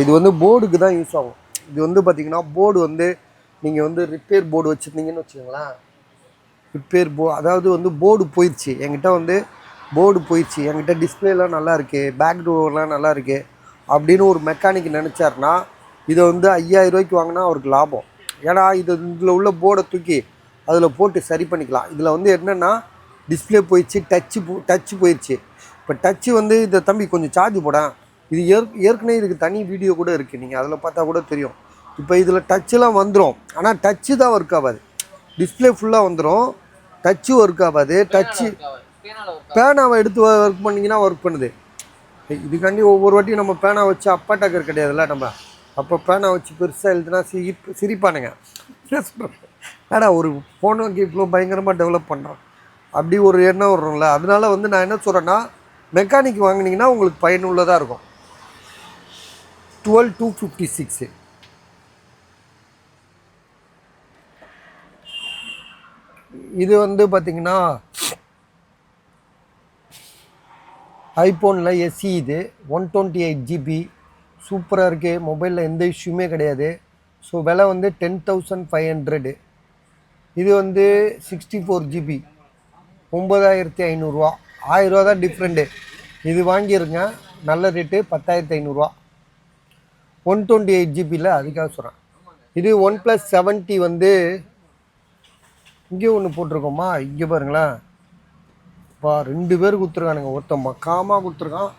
இது வந்து போர்டுக்கு தான் யூஸ் ஆகும். இது வந்து பார்த்திங்கன்னா போர்டு வந்து நீங்கள் வந்து ரிப்பேர் போர்டு வச்சுருந்தீங்கன்னு வச்சுக்கோங்களேன், அதாவது வந்து போர்டு போயிடுச்சு என்கிட்ட, வந்து போர்டு போயிடுச்சு என்கிட்ட, டிஸ்பிளேலாம் நல்லா இருக்குது, பேக் டோர்லாம் நல்லா இருக்குது அப்படின்னு ஒரு மெக்கானிக் நினச்சாருன்னா இதை வந்து 5,000 ரூபாய்க்கு வாங்கினா அவருக்கு லாபம். ஏன்னா இதில் உள்ள போர்டை தூக்கி அதில் போட்டு சரி பண்ணிக்கலாம். இதில் வந்து என்னென்னா டிஸ்பிளே போயிடுச்சு, டச்சு போயிடுச்சு. இப்போ டச்சு வந்து இதை தம்பி கொஞ்சம் சார்ஜ் போட, இது ஏற்கனவே இதுக்கு தனி வீடியோ கூட இருக்குது, நீங்கள் அதில் பார்த்தா கூட தெரியும். இப்போ இதில் டச்செலாம் வந்துடும், ஆனால் டச்சு தான் ஒர்க் ஆகாது. டிஸ்பிளே ஃபுல்லாக வந்துடும், டச்சு ஒர்க் ஆகாது. டச்சு பேனாவை எடுத்து ஒர்க் பண்ணிங்கன்னா ஒர்க் பண்ணுது. இதுக்காண்டி ஒவ்வொரு வாட்டியும் நம்ம பேனா வச்சு அப்பா டக்கர் கிடையாதுல்ல, நம்ம அப்போ பேனா வச்சு பெருசாக எழுதுனா சிரிப்பானுங்க. என்ன சொல்கிறேன், ஏடா ஒரு ஃபோனை இவ்வளோ பயங்கரமாக டெவலப் பண்ணுறோம் அப்படி ஒரு எண்ணம் வரும்ல. அதனால வந்து நான் என்ன சொல்கிறேன்னா, மெக்கானிக் வாங்கினீங்கன்னா உங்களுக்கு பயனுள்ளதாக இருக்கும். 12256 இது வந்து பார்த்திங்கன்னா ஐஃபோனில் எஸ்இ, இது 128 ஜிபி சூப்பராக இருக்குது. மொபைலில் எந்த இஷ்யூமே கிடையாது. ஸோ விலை வந்து 10,500. இது வந்து 64 ஜிபி 9,500. 1000 ரூபா தான் டிஃப்ரெண்ட்டு. இது வாங்கியிருங்க, நல்ல ரேட்டு 10,500. 128 ஜிபியில் அதுக்காக சொல்கிறேன். இது OnePlus 70 வந்து இங்கே ஒன்று போட்டிருக்கோமா, இங்கே பாருங்களேன். இப்போ 2 பேர் கொடுத்துருக்கானுங்க, ஒருத்தன் மக்காமாக கொடுத்துருக்கான்,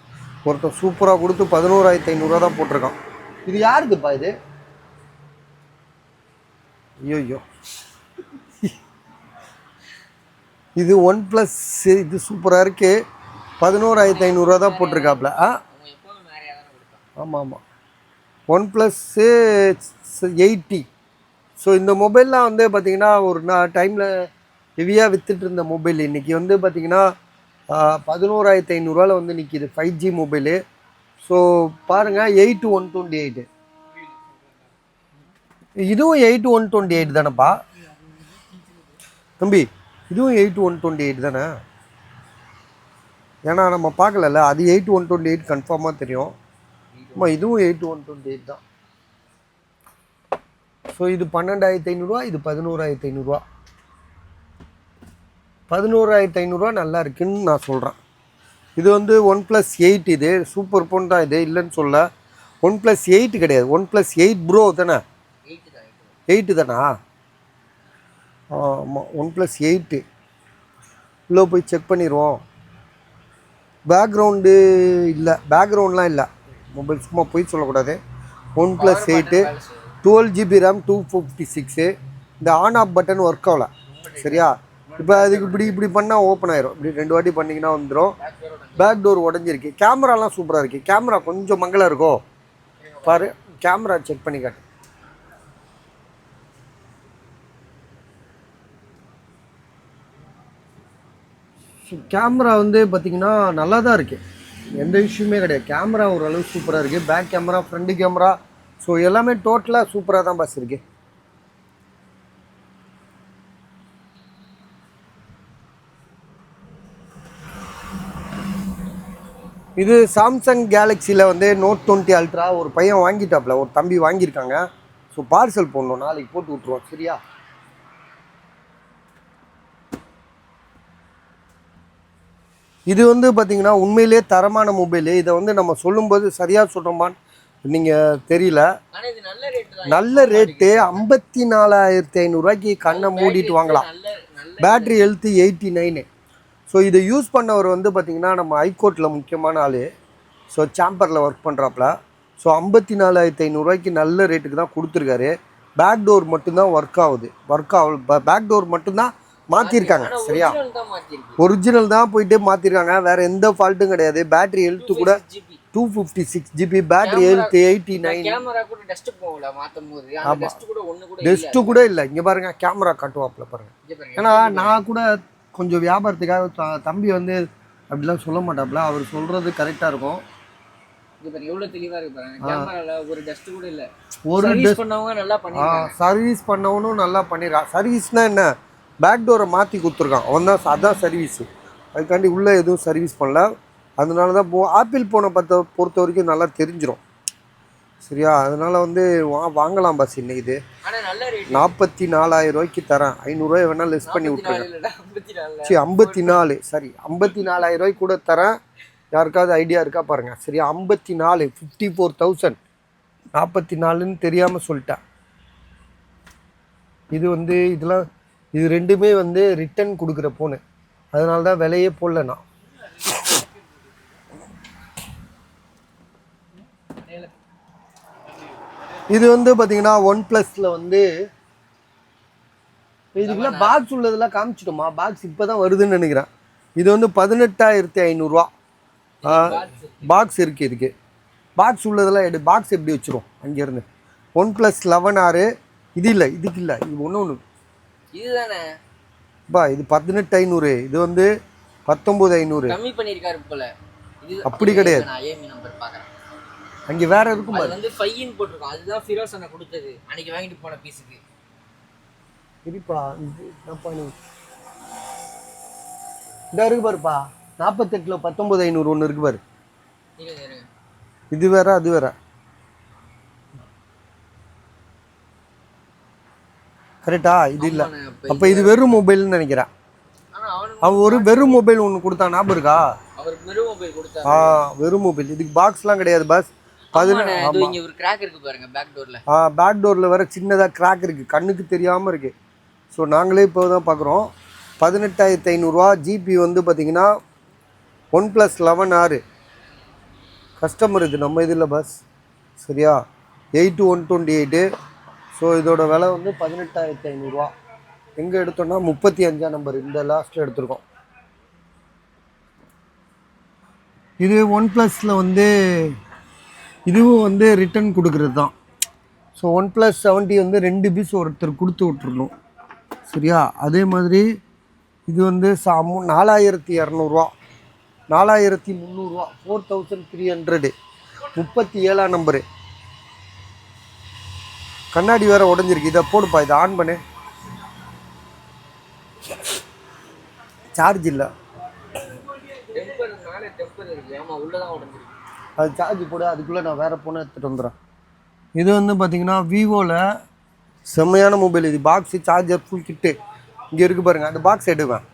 ஒருத்தன் சூப்பராக கொடுத்து 11,500 தான் போட்டிருக்கான். இது யாருக்குப்பா இது? ஐயோ இது OnePlus, இது சூப்பராக இருக்குது, 11,500 தான் போட்டிருக்காப்புல. ஆமாம் ஆமாம், OnePlus 80. ஸோ இந்த மொபைல்லாம் வந்து பார்த்திங்கன்னா ஒரு டைமில் ஹெவியாக விற்றுட்டு இருந்த மொபைல் இன்றைக்கி வந்து பார்த்திங்கன்னா 11,500 வந்து நிற்கிது, 5G மொபைலு. ஸோ பாருங்கள், 8,128. இதுவும் 8,128 தானேப்பா தம்பி, இதுவும் 8,128 தானே? ஏன்னா நம்ம பார்க்கலல்ல, அது 8,128 கன்ஃபார்மாக தெரியும். ஆமாம், இதுவும் 8,128 தான். ஸோ இது 12,500, இது 11,500. 11,500 நல்லா இருக்குன்னு நான் சொல்கிறேன். இது வந்து OnePlus 8, இது சூப்பர் ஃபோன் தான், இது இல்லைன்னு சொல்ல. OnePlus 8 கிடையாது, OnePlus 8 Pro தானே? 8 தானா? ஆமாம், OnePlus 8 உள்ளே போய் செக் பண்ணிடுவோம். பேக்ரவுண்டு இல்லை, பேக்ரவுண்ட்லாம் இல்லை, மொபைல் சும்மா போய் சொல்லக்கூடாது. OnePlus 8 12 GB RAM 256. இந்த ஆன் ஆஃப் பட்டன் ஒர்க் ஆகல, சரியா? இப்போ அதுக்கு இப்படி பண்ணால் ஓப்பன் ஆயிரும், இப்படி 2 வாட்டி பண்ணிங்கன்னா வந்துடும். பேக் டோர் உடஞ்சிருக்கு. கேமராலாம் சூப்பராக இருக்குது. கேமரா கொஞ்சம் மங்கலாக இருக்கோ பாரு, கேமரா செக் பண்ணி காட்டு. கேமரா வந்து பார்த்திங்கன்னா நல்லா தான் இருக்குது, எந்த இஷ்யூமே கிடையாது. கேமரா ஓரளவு சூப்பராக இருக்குது. Back camera, front camera, so எல்லாமே டோட்டலாக சூப்பராக தான் பாஸ் இருக்குது. இது சாம்சங் கேலக்ஸியில் வந்து Note 20 Ultra ஒரு பையன் வாங்கிட்டாப்புல, ஒரு தம்பி வாங்கியிருக்காங்க. ஸோ பார்சல் போடணும், நாளைக்கு போட்டு விட்ருவோம், சரியா? இது வந்து பார்த்திங்கன்னா உண்மையிலே தரமான மொபைலு. இதை வந்து நம்ம சொல்லும்போது சரியாக சொல்கிறோமான்னு நீங்கள் தெரியல. நல்ல ரேட்டு 54,500 கண்ணை மூடிட்டு வாங்கலாம். Battery health 89. ஸோ இதை யூஸ் பண்ணவர் வந்து பார்த்திங்கன்னா நம்ம ஹைகோர்ட்டில் முக்கியமான ஆள். ஸோ சாம்பரில் ஒர்க் பண்ணுறாப்புல. ஸோ 54,500 நல்ல ரேட்டுக்கு தான் கொடுத்துருக்காரு. பேக் டோர் மட்டும்தான் ஒர்க் ஆகுது, பேக் டோர் மட்டும்தான் மாற்றிருக்காங்க, சரியா? ஒரிஜினல் தான் போயிட்டு மாற்றிருக்காங்க, வேறு எந்த ஃபால்ட்டும் கிடையாது. பேட்ரி ஹெல்த்து கூட 256 GB, பேட்டரி 89. கேமரா கூட டஸ்ட் போகல மாத்தும் போது, அந்த டஸ்ட் கூட ஒண்ணு கூட இல்ல. டெஸ்ட் கூட இல்லை. இங்கே பாருங்க, கேமரா காட்டுவாப்பில் பாருங்க. இங்க பாருங்க. ஏன்னா நான் கூட கொஞ்சம் வியாபாரத்துக்காக தம்பி வந்து அப்படிலாம் சொல்ல மாட்டாப்புல, அவர் சொல்றது கரெக்டாக இருக்கும். இங்க பாருங்க எவ்வளவு தெளிவா இருக்கு பாருங்க. கேமரால ஒரு டஸ்ட் கூட இல்ல. ஒரு சர்வீஸ் பண்ணவங்க நல்லா பண்ணிருக்காங்க. சர்வீஸ் பண்ணவனும் நல்லா பண்ணிடுறான். சர்வீஸ்னா என்ன, பேக் டோரை மாற்றி கொடுத்துருக்கான், அவன் தான். அதான் சர்வீஸு. அதுக்காண்டி உள்ளே எதுவும் சர்வீஸ் பண்ணல. அதனால தான் ஆப்பிள் ஃபோனை பொறுத்த வரைக்கும் நல்லா தெரிஞ்சிடும். சரியா? அதனால் வந்து வாங்கலாம் பாஸ். இன்னைக்கு இது 44,000 ரூபாய்க்கு தரேன். 500 ரூபாய் வேணால் லெஸ் பண்ணி விட்டுருக்கேன். 54, சரி 54,000 ரூபாய்க்கு கூட தரேன். யாருக்காவது ஐடியா இருக்கா பாருங்கள். சரியா? 54, 54,000. 44ன்னு தெரியாமல் சொல்லிட்டேன். இது வந்து இது ரெண்டுமே வந்து ரிட்டன் கொடுக்குற ஃபோனு. அதனால தான் விலையே போடல நான். இது வந்து பார்த்தீங்கன்னா OnePlusல வந்து இதுக்குள்ள பாக்ஸ் உள்ளதெல்லாம் காமிச்சிட்டோமா? பாக்ஸ் இப்போ தான் வருதுன்னு நினைக்கிறேன். இது வந்து 18,500 ரூபா பாக்ஸ் இருக்குது. இதுக்கு பாக்ஸ் உள்ளதெல்லாம் பாக்ஸ் எப்படி வச்சிரும் அங்கேருந்து. OnePlus 11R இது இல்லை, இதுக்கு இல்லை, இது ஒன்று இதுதானே பா. இது 18,500, இது வந்து 19,500. கம்மி பண்ணிருக்காரு போல. இது அப்படி கிடையாது. நான் ஏமி நம்பர் பார்க்கறேன். அங்க வேற இருக்கும் பாரு. அது வந்து 5 இன் போட்டுருக்கும். அதுதான் ஃபிரோஸ் அண்ணா கொடுத்தது அன்னைக்கு வாங்கிட்டு போன பீஸுக்கு. சரிப்பா, என்னப்பா நீ இந்த இருக்கு பாருப்பா. 48ல 19,500 ஒன்று இருக்கு பாரு. இது வேற அது வேற. கரெக்டா? இது இல்லை. அப்போ இது வெறும் மொபைல்னு நினைக்கிறேன். அவன் ஒரு வெறும் மொபைல் ஒன்று கொடுத்தான், ஞாபகம் இருக்கா? வெறும் மொபைல் கொடுத்தா. வெறும் மொபைல். இதுக்கு பாக்ஸ்லாம் கிடையாது பாஸ். இங்க ஒரு கிராக் இருக்கு பாருங்க பேக் டோர்ல. பேக் டோர்ல வேற சின்னதா கிராக் இருக்கு, கண்ணுக்கு தெரியாம இருக்கு. ஸோ நாங்களே இப்போ தான் பார்க்குறோம். 18,500 ரூபா. ஜிபி வந்து பார்த்தீங்கன்னா OnePlus 11R கஸ்டமர். இது நம்ம இதில் பஸ். சரியா? 8/128. ஸோ இதோட விலை வந்து 18,500 ரூபா. எங்கே எடுத்தோம்னா 35ஆம் நம்பர், இந்த லாஸ்ட்டில் எடுத்திருக்கோம். இது OnePlusல வந்து இதுவும் வந்து ரிட்டன் கொடுக்குறது தான். ஸோ OnePlus 70 வந்து 2 பீஸ் ஒருத்தர் கொடுத்து விட்ருணும். சரியா? அதே மாதிரி இது வந்து 4,200 ரூபா, 4,300 ரூபா, 4,300. 37ஆம் நம்பரு. கண்ணாடி வேற உடஞ்சிருக்கு. இதை போடுப்பா, இதை ஆன் பண்ணு. சார்ஜ் இல்லை, அது சார்ஜ் போட. அதுக்குள்ளே நான் வேறு ஃபோனை எடுத்துகிட்டு வந்துடுறேன். இது வந்து பார்த்தீங்கன்னா விவோவில் செம்மையான மொபைல். இது பாக்ஸு, சார்ஜர், ஃபுல் கிட்டு இங்கே இருக்குது பாருங்கள். அந்த பாக்ஸ் எடுவேன்.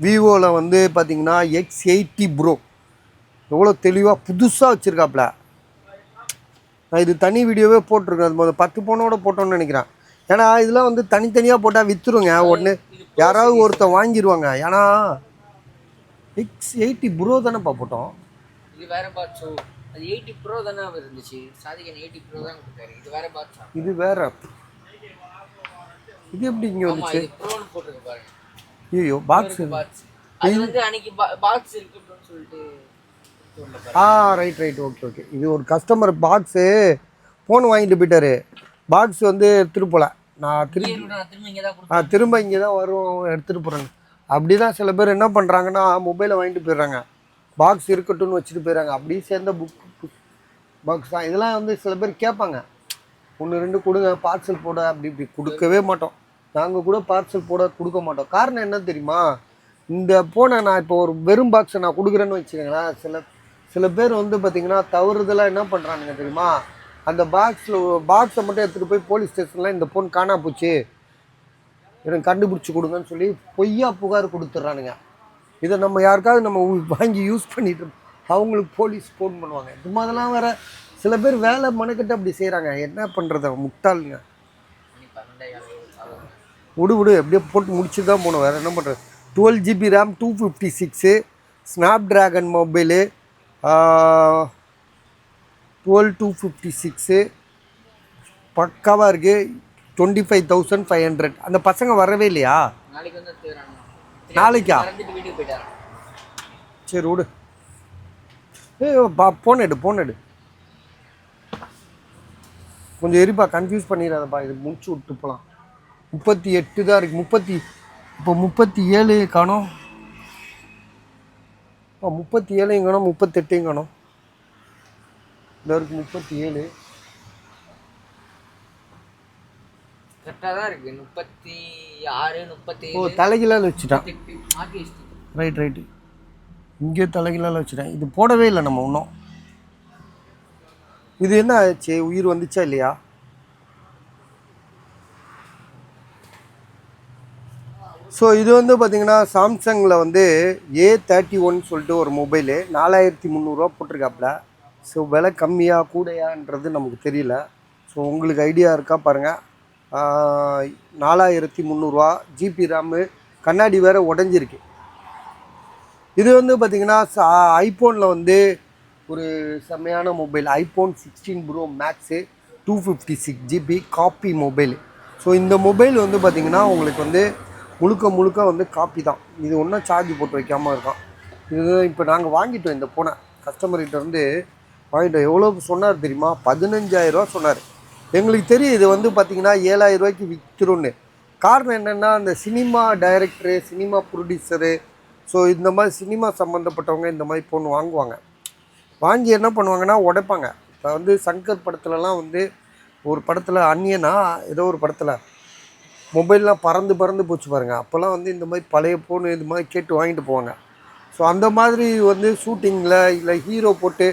விவோவில் வந்து பார்த்தீங்கன்னா X80 ப்ரோ எவ்வளோ தெளிவாக புதுசாக வச்சுருக்காப்புல. நான் இது தனி வீடியோவே போட்டிருக்கேன். அது 10 ஃபோனோட போட்டோன்னு நினைக்கிறேன். ஏன்னா இதெல்லாம் வந்து தனித்தனியாக போட்டால் விற்றுருங்க. ஒன்று யாராவது ஒருத்தர் வாங்கிடுவாங்க. ஏன்னா X80 ப்ரோ தானேப்பா போட்டோம். இது வேற பாட்சோ. அது 80 ப்ரோ தானே இருந்துச்சு. சாதிகன் 80 ப்ரோ தான் கொடுத்தாரு. இது வேற பாட்சா. இது வேற. இது எப்படி இங்க வந்துச்சு? இது ப்ரோன்னு போட்டுருக்கு பாருங்க. ஐயோ, பாக்ஸ். அது வந்து அன்னைக்கு பாக்ஸ் இருக்குன்னு சொல்லிட்டு ரைட் ஓகே. இது ஒரு கஸ்டமர் பாக்ஸு ஃபோன் வாங்கிட்டு போயிட்டாரு. பாக்ஸ் வந்து எடுத்துகிட்டு போகல. நான் திரும்ப இங்கே தான் வரும், எடுத்துகிட்டு போகிறேங்க. அப்படி தான் சில பேர் என்ன பண்ணுறாங்கன்னா மொபைலை வாங்கிட்டு போயிடுறாங்க, பாக்ஸ் இருக்கட்டும்னு வச்சுட்டு போயிடுறாங்க. அப்படியே சேர்ந்த பாக்ஸ் தான் இதெல்லாம். வந்து சில பேர் கேட்பாங்க, 1-2 கொடுங்க பார்சல் போட. இப்படி கொடுக்கவே மாட்டோம். நாங்கள் கூட பார்சல் போட கொடுக்க மாட்டோம். காரணம் என்ன தெரியுமா? இந்த ஃபோனை நான் இப்போ ஒரு வெறும் பாக்ஸை நான் கொடுக்குறேன்னு வச்சுக்கோங்களேன். சில பேர் வந்து பார்த்திங்கன்னா தவறுதெல்லாம் என்ன பண்ணுறானுங்க தெரியுமா? அந்த பாக்ஸை மட்டும் எடுத்துகிட்டு போய் போலீஸ் ஸ்டேஷனில் இந்த ஃபோன் காணா போச்சு, எனக்கு கண்டுபிடிச்சி கொடுங்கன்னு சொல்லி பொய்யா புகார் கொடுத்துட்றானுங்க. இதை நம்ம யாருக்காவது நம்ம வாங்கி யூஸ் பண்ணிட்டு அவங்களுக்கு போலீஸ் ஃபோன் பண்ணுவாங்க. இது மாதிரிலாம் வேறு சில பேர் வேலை மனக்கிட்ட அப்படி செய்கிறாங்க. என்ன பண்ணுறது, முட்டாளுங்க. விடு அப்படியே போட்டு முடிச்சு தான் போகணும். வேறு என்ன பண்ணுறது? 12 GB RAM, 256, snap dragon mobile, 12256 பக்காவாக இருக்குது. 25,500. அந்த பசங்க வரவே இல்லையா? நாளைக்கா? சரி விடு. ஃபோன் எடு கொஞ்சம் எரிப்பா, கன்ஃபியூஸ் பண்ணிடாதப்பா, இது முடிச்சு விட்டு போகலாம். 38 தான் இருக்குது. இப்போ 37 காணோம். 37 காணோம், 38 காணோம். இந்த இருக்குது 37. கரெக்டாக தான் இருக்குது. 36 37. ஓ, தலைகீழால் வச்சுட்டான். மாற்றி ரைட்டு. இங்கே தலைகீழால் வச்சுட்டேன். இது போடவே இல்லை நம்ம இன்னும். இது என்ன ஆச்சு, உயிர் வந்துச்சா இல்லையா? ஸோ இது வந்து பார்த்திங்கன்னா சாம்சங்கில் வந்து A31 சொல்லிட்டு ஒரு மொபைலு 4300 போட்டிருக்காப்புல. ஸோ விலை கம்மியாக கூடையான்றது நமக்கு தெரியல. ஸோ உங்களுக்கு ஐடியா இருக்கா பாருங்கள். 4300 ஜிபி ரேமு, கண்ணாடி வேறு உடஞ்சிருக்கு. இது வந்து பார்த்திங்கன்னா ஐஃபோனில் வந்து ஒரு செம்மையான mobile. IPhone 16 pro max 256 GB copy mobile. So இந்த மொபைல் வந்து பார்த்திங்கன்னா உங்களுக்கு வந்து முழுக்க வந்து காப்பி தான். இது ஒன்றும் சார்ஜ் போட்டு வைக்காமல் இருக்கான். இது இப்போ நாங்கள் வாங்கிட்டோம் இந்த ஃபோனை, கஸ்டமர்கிட்ட இருந்து வாங்கிட்டோம். எவ்வளோக்கு சொன்னார் தெரியுமா? 15000 சொன்னார். எங்களுக்கு தெரியும் இது வந்து பார்த்திங்கன்னா 7000 ரூபாய்க்கு விற்றுருன்னு. காரணம் என்னென்னா, அந்த cinema director, cinema producer, so இந்த மாதிரி சினிமா சம்மந்தப்பட்டவங்க இந்த மாதிரி ஃபோன் வாங்குவாங்க. வாங்கி என்ன பண்ணுவாங்கன்னா உடைப்பாங்க. இப்போ வந்து சங்கர் படத்துலலாம் வந்து ஒரு படத்தில் அந்நியனா ஏதோ ஒரு படத்தில் மொபைல்லாம் பறந்து போச்சு பாருங்கள். அப்போல்லாம் வந்து இந்த மாதிரி பழைய ஃபோனு இது மாதிரி கேட்டு வாங்கிட்டு போவாங்க. ஸோ அந்த மாதிரி வந்து ஷூட்டிங்கில் இல்லை ஹீரோ போட்டு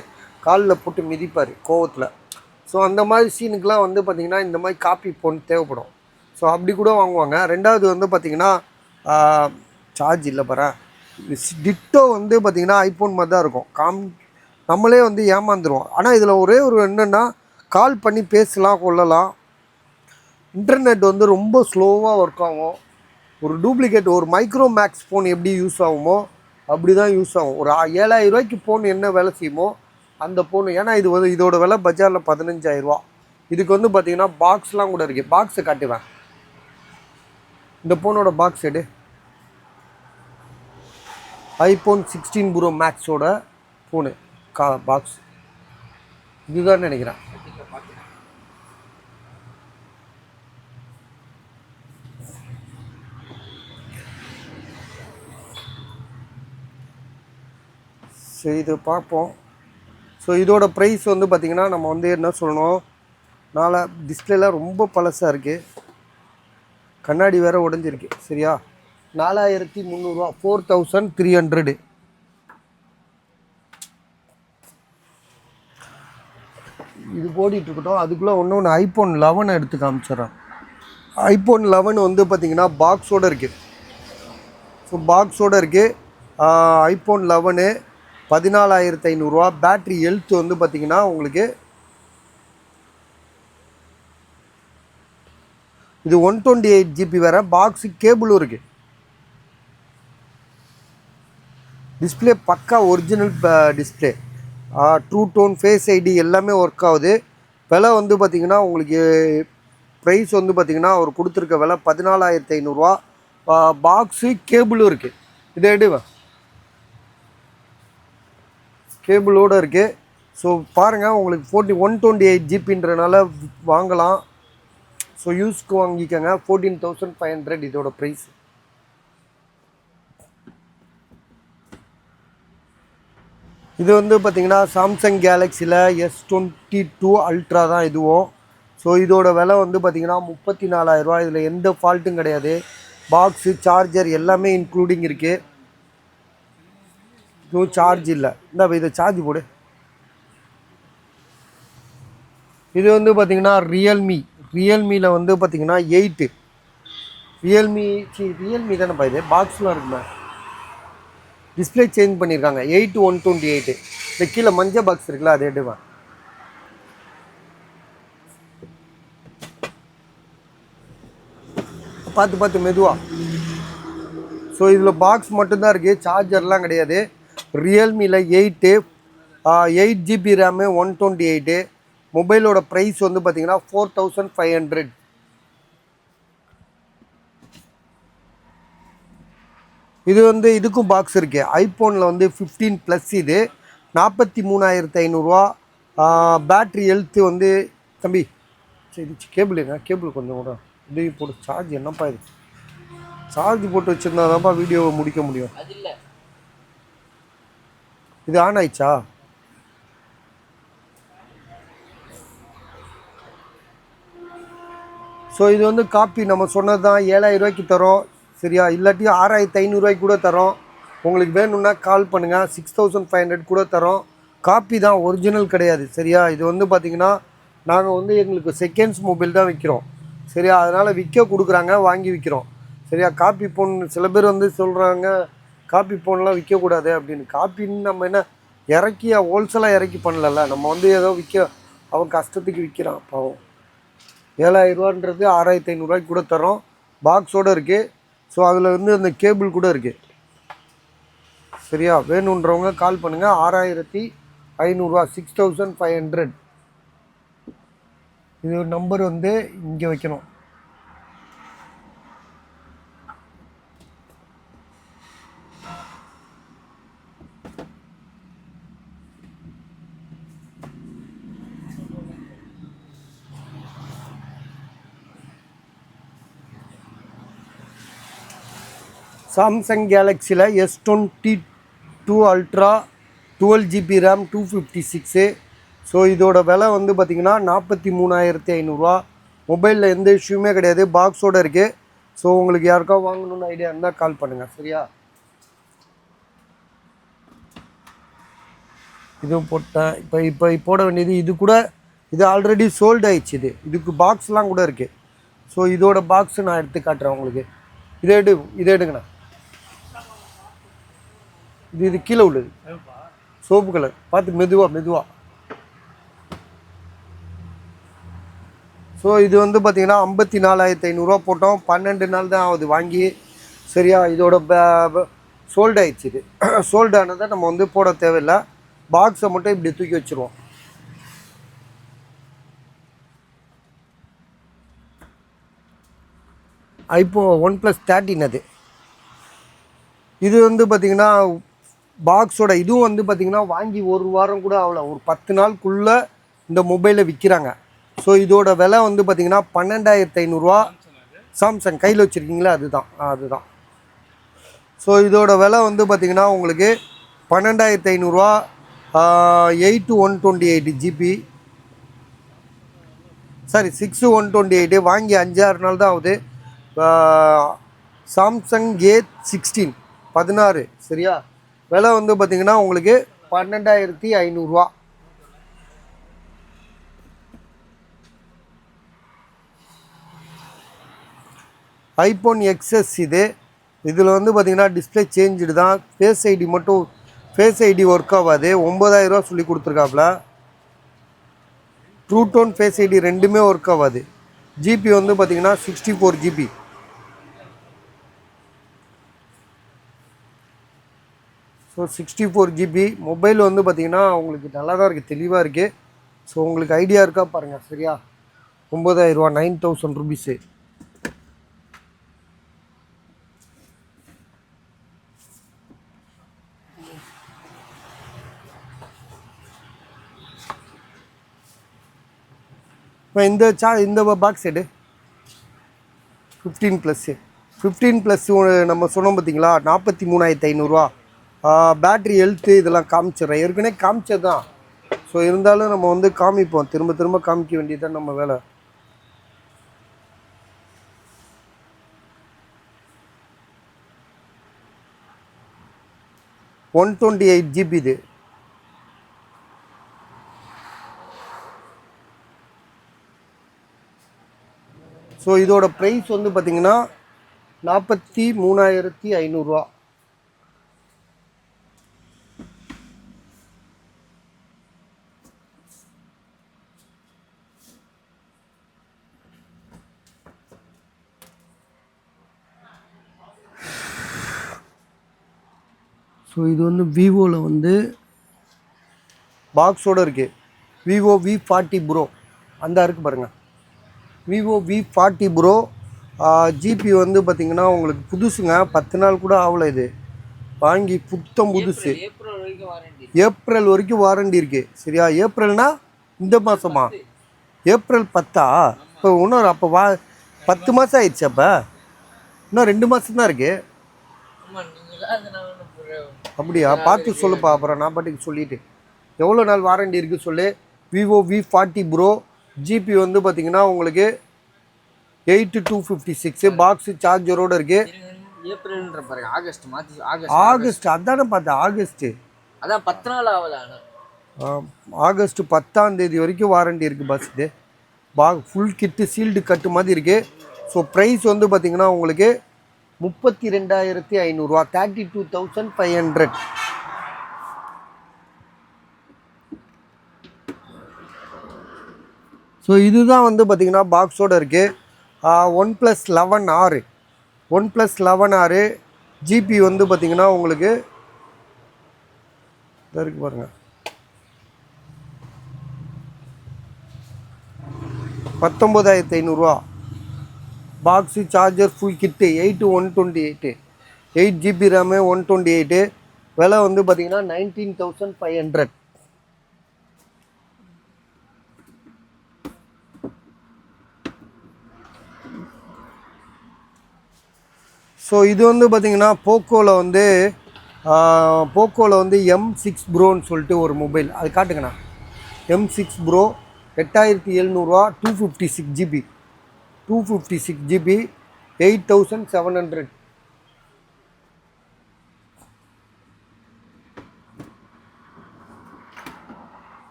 காலில் போட்டு மிதிப்பார் கோவத்தில். ஸோ அந்த மாதிரி சீனுக்கெலாம் வந்து பார்த்திங்கன்னா இந்த மாதிரி காப்பி ஃபோன் தேவைப்படும். ஸோ அப்படி கூட வாங்குவாங்க. ரெண்டாவது வந்து பார்த்திங்கன்னா சார்ஜ் இல்லை பாரு, டிட்டோ வந்து பார்த்திங்கன்னா ஐஃபோன் மாதிரி தான் இருக்கும். நம்மளே வந்து ஏமாந்துருவோம். ஆனால் இதில் ஒரே ஒரு என்னென்னா, கால் பண்ணி பேசலாம் கொள்ளலாம். இன்டர்நெட் வந்து ரொம்ப ஸ்லோவாக ஒர்க் ஆகும். ஒரு டூப்ளிகேட் ஒரு மைக்ரோ மேக்ஸ் ஃபோன் எப்படி யூஸ் ஆகுமோ அப்படி தான் யூஸ் ஆகும். ஒரு 7000 ரூபாய்க்கு ஃபோன் என்ன வேலை செய்யுமோ அந்த ஃபோன். ஏன்னா இது வந்து இதோட விலை பஜாரில் 15000 இதுக்கு வந்து பார்த்திங்கன்னா பாக்ஸ்லாம் கூட இருக்குது. பாக்ஸை காட்டுவேன். இந்த ஃபோனோட பாக்ஸ் எடு. ஐஃபோன் 16 ப்ரோ மேக்ஸோட ஃபோனு பாக்ஸ் இதுதான் நினைக்கிறேன். ஸோ இது பார்ப்போம். ஸோ இதோட ப்ரைஸ் வந்து பார்த்திங்கன்னா நம்ம வந்து என்ன சொல்லணும், டிஸ்பிளேலாம் ரொம்ப பழசாக இருக்குது, கண்ணாடி வேறு உடஞ்சிருக்கு. சரியா? 4300 4300. இது ஓடிட்டுருக்கட்டும். அதுக்குள்ளே ஒன்று ஐஃபோன் 11 எடுத்து காமிச்சிட்றேன். ஐஃபோன் 11 வந்து பார்த்திங்கன்னா பாக்ஸோடு இருக்குது. ஸோ பாக்ஸோடு இருக்குது. ஐஃபோன் 11 14500. பேட்ரி ஹெல்த் வந்து பார்த்திங்கன்னா உங்களுக்கு இது 128 GB வேறு. பாக்ஸு கேபிளும் இருக்குது. டிஸ்பிளே பக்கா original display. True tone, face ID எல்லாமே ஒர்க் ஆகுது. விலை வந்து பார்த்திங்கன்னா உங்களுக்கு ப்ரைஸ் வந்து பார்த்திங்கன்னா அவர் கொடுத்துருக்க விலை 14500. பாக்ஸு கேபிளும் இருக்குது. இதை எடுவேன், கேபிளோடு இருக்குது. ஸோ பாருங்கள், உங்களுக்கு 128 GBன்றனால வாங்கலாம். ஸோ யூஸ்க்கு வாங்கிக்கோங்க. 14500 இதோட ப்ரைஸ். இது வந்து பார்த்திங்கன்னா சாம்சங் கேலக்ஸியில் S22 அல்ட்ரா தான் இதுவும். ஸோ இதோட விலை வந்து பார்த்திங்கன்னா 34000. இதில் எந்த ஃபால்ட்டும் கிடையாது. பாக்ஸு, சார்ஜர் எல்லாமே இன்க்ளூடிங் இருக்குது. இதுவும் சார்ஜ் இல்லை. இந்த இதை சார்ஜ் போடு. இது வந்து பார்த்திங்கன்னா ரியல்மியில் வந்து பார்த்திங்கன்னா 8 ரியல்மி தானேப்பா இது. பாக்ஸ்லாம் இருக்குண்ணா. டிஸ்பிளே சேஞ்ச் பண்ணியிருக்காங்க. 8 128. இந்த கீழே மஞ்சள் பாக்ஸ் இருக்குல்ல, அதை எடுவேன். பார்த்து மெதுவாக. ஸோ இதில் பாக்ஸ் மட்டும்தான் இருக்குது, சார்ஜர்லாம் கிடையாது. ரியல்மியில் 8 GB ரேமு 128. மொபைலோட ப்ரைஸ் வந்து பார்த்திங்கன்னா 4500. இது வந்து இதுக்கும் பாக்ஸ் இருக்குது. ஐஃபோனில் வந்து 15 ப்ளஸ் இது 43,500 பேட்ரி ஹெல்த்து வந்து தம்பி சரி கேபிள் எங்க கேபிள் கொஞ்சம் கூட இதையும் போட்டு சார்ஜ் என்னப்பா இது சார்ஜ் போட்டு வச்சுருந்தா தான்ப்பா வீடியோவை முடிக்க முடியும். இது ஆன் ஆயிடுச்சா? ஸோ இது வந்து காப்பி நம்ம சொன்னது தான் 7,000 ரூபாய்க்கு தரோம் சரியா, இல்லாட்டி 6,500 கூட தரோம். உங்களுக்கு வேணும்னா கால் பண்ணுங்கள். 6,500 கூட தரோம். காப்பி தான், ஒரிஜினல் கிடையாது சரியா. இது வந்து பார்த்திங்கன்னா நாங்கள் வந்து எங்களுக்கு செகண்ட்ஸ் மொபைல் தான் விற்கிறோம் சரியா, அதனால் விற்க கொடுக்குறாங்க, வாங்கி விற்கிறோம் சரியா. காப்பி ஃபோன் சில பேர் வந்து சொல்கிறாங்க காப்பி ஃபோன்லாம் விற்கக்கூடாது அப்படின்னு. காப்பின்னு நம்ம என்ன இறக்கி ஹோல்சேலாக இறக்கி பண்ணலல்ல, நம்ம வந்து ஏதோ விற்க அவன் கஷ்டத்துக்கு விற்கிறான் பாவம். 7,000 ரூபான்றது 6,500 கூட தரோம். பாக்ஸோடு இருக்குது. ஸோ அதில் வந்து அந்த கேபிள் கூட இருக்குது சரியா. வேணுன்றவங்க கால் பண்ணுங்கள். 6,500 6,500. இது ஒரு நம்பர் வந்து இங்கே வைக்கணும். சாம்சங் கேலக்ஸியில் S22 ultra 12GB RAM 256. So இதோட விலை வந்து பார்த்திங்கன்னா 43,500. மொபைலில் எந்த இஷ்யூமே கிடையாது, பாக்ஸோடு இருக்குது. ஸோ உங்களுக்கு யாருக்கா வாங்கணுன்னு ஐடியா இருந்தால் கால் பண்ணுங்கள் சரியா. இதுவும் போட்டேன். இப்போ போட வேண்டியது இது கூட, இது ஆல்ரெடி சோல்டு ஆயிடுச்சு. இதுக்கு பாக்ஸ்லாம் கூட இருக்குது. ஸோ இதோட பாக்ஸு நான் எடுத்து காட்டுறேன் உங்களுக்கு. இதை எடுங்கண்ணா. இது கீழே உள்ளது சோப்பு கலர், பார்த்து மெதுவாக. ஸோ இது வந்து பார்த்திங்கன்னா 54,500 போட்டோம். 12 நாள் தான் ஆகுது வாங்கி சரியா. இதோட சோல்டு ஆயிடுச்சு. இது சோல்டு ஆனதை நம்ம வந்து போட தேவையில்லை, பாக்ஸை மட்டும் இப்படி தூக்கி வச்சுருவோம். ஐபோன் OnePlus 13 இது வந்து பார்த்திங்கன்னா பாக்ஸோட இதுவும் வந்து பார்த்திங்கன்னா வாங்கி ஒரு வாரம் கூட ஆகல, ஒரு 10 நாளுக்குள்ளே இந்த மொபைலை விற்கிறாங்க. ஸோ இதோட விலை வந்து பார்த்திங்கன்னா 12,500. சாம்சங் கையில் வச்சுருக்கீங்களா, அதுதான். ஸோ இதோட விலை வந்து பார்த்திங்கன்னா உங்களுக்கு 12,500. 8 128GB, சாரி 6 128. வாங்கி 5-6 நாள் தான் ஆகுது. சாம்சங் A16 16 சரியா. விலை வந்து பார்த்திங்கன்னா உங்களுக்கு 12,500. ஐபோன் XS இதில் வந்து பார்த்திங்கன்னா டிஸ்பிளே சேஞ்சு தான், ஃபேஸ் ஐடி மட்டும் ஃபேஸ் ஐடி ஒர்க் ஆகாது. 9,000 சொல்லி கொடுத்துருக்காப்புல. ட்ரூ டோன் ஃபேஸ் ஐடி ரெண்டுமே ஒர்க் ஆகாது. ஜிபி வந்து பார்த்திங்கன்னா 64GB. ஸோ 64GB மொபைல் வந்து பார்த்திங்கன்னா உங்களுக்கு நல்லா தான் இருக்குது, தெளிவாக இருக்குது. ஸோ உங்களுக்கு ஐடியா இருக்கா பாருங்கள் சரியா. 9,000 9,000 ருபீஸு. இந்த பாக்ஸ் எடு 15+. நம்ம சொன்னோம் பார்த்தீங்களா 43,500. பேட்ரி ஹெல்த்து இதெல்லாம் காமிச்சிடுறேன், ஏற்கனவே காமிச்சது தான். ஸோ இருந்தாலும் நம்ம வந்து காமிப்போம், திரும்ப காமிக்க வேண்டியதுதான் நம்ம வேலை. $128GB இது. ஸோ இதோட ப்ரைஸ் வந்து பார்த்திங்கன்னா 43,500. ஸோ இது வந்து விவோவில் வந்து பாக்ஸோடு இருக்குது. விவோ V40 ப்ரோ அந்த இருக்குது பாருங்கள். Vivo V40 bro. ஜிபி வந்து பார்த்திங்கன்னா உங்களுக்கு புதுசுங்க, 10 நாள் கூட ஆகலை. இது வாங்கி புத்தம் புதுசு. ஏப்ரல் வரைக்கும் வாரண்டி. ஏப்ரல் வரைக்கும் வாரண்டி இருக்குது சரியா? ஏப்ரல்னா இந்த மாதமா? ஏப்ரல் 10ஆ? இப்போ இன்னும் அப்போ 10 மாதம் ஆயிடுச்சு. அப்போ இன்னும் 2 மாதம் தான் இருக்குது. ஆமாம், நீங்களாம் அதனால அப்படியா? பார்த்து சொல்லுப்பா, அப்புறம் நான் பாட்டுக்கு சொல்லிவிட்டு. எவ்வளோ நாள் வாரண்டி இருக்குது சொல்லு. விவோ V40 ப்ரோ, ஜிபி வந்து பார்த்தீங்கன்னா உங்களுக்கு 8256, பாக்ஸு சார்ஜரோடு இருக்குது. ஏப்ரல்ன்ற பாருங்க, ஆகஸ்ட் மாற்றி ஆகஸ்ட் அதானே பார்த்தேன், ஆகஸ்ட்டு. அதான் 10 நாள் ஆகல. ஆகஸ்ட் 10ஆம் தேதி வரைக்கும் வாரண்டி இருக்குது பஸ். இது ஃபுல் கிட்டு சீல்டு கட்டு மாதிரி இருக்குது. ஸோ ப்ரைஸ் வந்து பார்த்தீங்கன்னா உங்களுக்கு 32,500 32,500. ஸோ இதுதான் வந்து பார்த்தீங்கன்னா பாக்ஸோடு இருக்குது. OnePlus 11R, OnePlus 11R GB வந்து பார்த்தீங்கன்னா உங்களுக்கு இருக்கு பாருங்கள், 19,500. Box charger full kit 8/128, 8 GB RAM 128. விலை வந்து பார்த்தீங்கன்னா 19,500. ஸோ இது வந்து பார்த்தீங்கன்னா போக்கோவில் வந்து M6 ப்ரோன்னு சொல்லிட்டு ஒரு மொபைல். அது காட்டுங்கண்ணா. M6 bro 8,700, 256 GB, 8,700.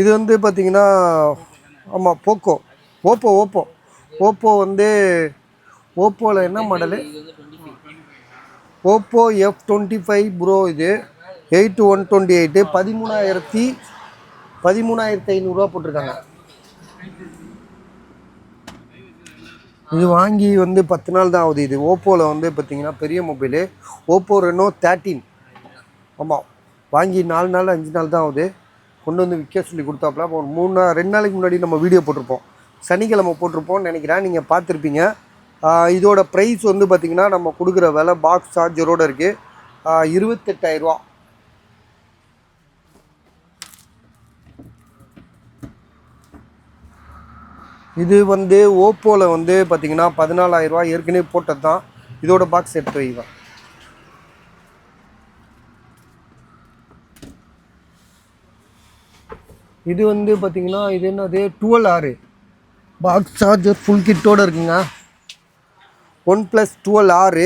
இது வந்து பார்த்தீங்கன்னா ஆமாம் போக்கோ, ஓப்போ வந்து ஓப்போவில் என்ன மாடலு? Oppo F25 bro. இது 8/128, 13,500 போட்டிருக்காங்க. இது வாங்கி வந்து 10 நாள் தான் ஆகுது. இது ஓப்போவில் வந்து பார்த்தீங்கன்னா பெரிய மொபைலு, ஓப்போ ரெனோ 13. ஆமாம், வாங்கி 4 நாள் 5 நாள் தான் ஆகுது. கொண்டு வந்து விற்க சொல்லி கொடுத்தாப்புல. அப்போ 2 நாளைக்கு முன்னாடி நம்ம வீடியோ போட்டிருப்போம், சனிக்கிழமை போட்டிருப்போம்னு நினைக்கிறேன், நீங்கள் பார்த்துருப்பீங்க. இதோட ப்ரைஸ் வந்து பார்த்திங்கன்னா நம்ம கொடுக்குற விலை பாக்ஸ் சார்ஜரோடு இருக்குது 28,000. இது வந்து ஓப்போவில் வந்து பார்த்திங்கன்னா 14,000 ஏற்கனவே போட்டது தான். இதோட பாக்ஸ் எடுத்து வைவேன். இது வந்து பார்த்திங்கன்னா இது என்னது 12R பாக்ஸ் சார்ஜர் ஃபுல் கிட்டோடு இருக்குங்க. OnePlus 12R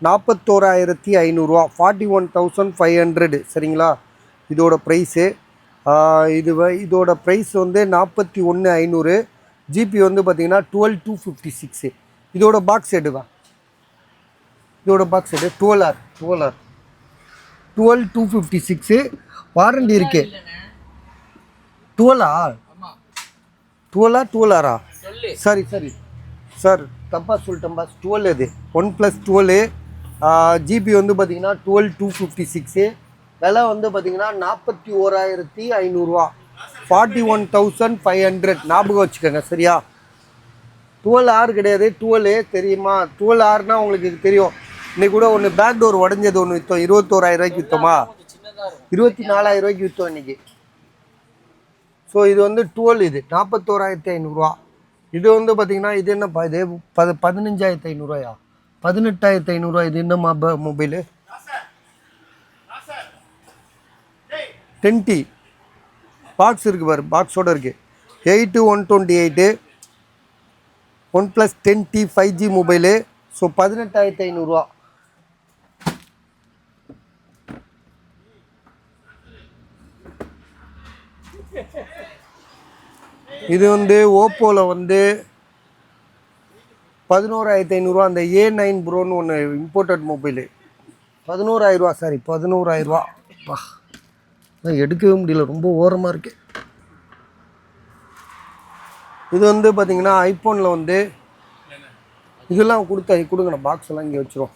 41,500, 41,500 சரிங்களா? இதோட ப்ரைஸு. இதோட ப்ரைஸ் வந்து 41,500. ஜிபி வந்து பார்த்திங்கன்னா 12,256. இதோட பாக்ஸ் எடுவேன். இதோட பாக்ஸ் எடு 12R 12,256. வாரண்டி இருக்குது. 12R சரி சார், தப்பாக சொல்லிட்டேன்பா. 12 இது OnePlus 12. ஜிபி வந்து பார்த்தீங்கன்னா 12,256. விலை வந்து பார்த்தீங்கன்னா 41,500, 41,500. ஞாபகம் வச்சுக்கோங்க சரியா? 12R கிடையாது, 12 தெரியுமா? 12Rனா உங்களுக்கு தெரியும். இன்னைக்கு கூட ஒன்று பேக் டோர் உடஞ்சது ஒன்று விற்றோம், 21,000 விற்றோமா? 24,000 விற்றோம் இன்னைக்கு. ஸோ இது வந்து 12, இது 41,500. இது வந்து பார்த்தீங்கன்னா இது என்னப்பா? இது 15,500. 18,500. இது என்ன மொபைலு? 10T பாக்ஸ் இருக்குது பாரு, பாக்ஸோடு இருக்குது. 8/128 OnePlus 10T 5G mobile. So 18,500. இது வந்து ஓப்போவில் வந்து 11,500. அந்த A9 ப்ரோன்னு ஒன்று இம்போர்ட்டட் மொபைலு 11,000. சாரி 11,000. வா, எடுக்கவே முடியல, ரொம்ப ஓரமாக இருக்கு. இது வந்து பார்த்தீங்கன்னா ஐஃபோனில் வந்து இதெல்லாம் கொடுங்கண்ணா. பாக்ஸ் எல்லாம் இங்கே வச்சுருவோம்.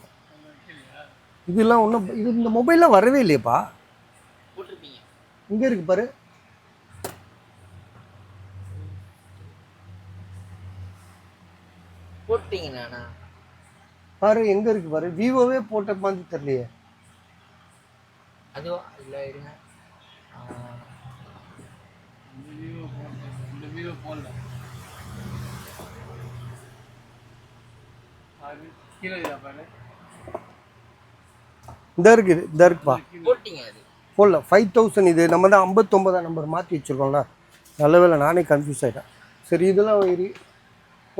இதெல்லாம் ஒன்றும் இந்த மொபைல்லாம் வரவே இல்லையப்பா. இங்கே இருக்கு பாரு. போட்டீங்கண்ணா பாரு எங்கே இருக்குது பாரு. விவோவே போட்ட மாதிரி தெரியலையே. அதுவா இல்லை இருங்க. இந்த வீடியோ போடல. அது கீழே இருக்கா பாரு. இந்த இருக்குப்பா. போட்டிங்க அது போடல 5000. இது நம்ம தான் 59 நம்பர் மாற்றி வச்சுருக்கோம்ல. நல்ல வேளை நானே கன்ஃபியூஸ் ஆகிட்டேன். சரி இதெல்லாம்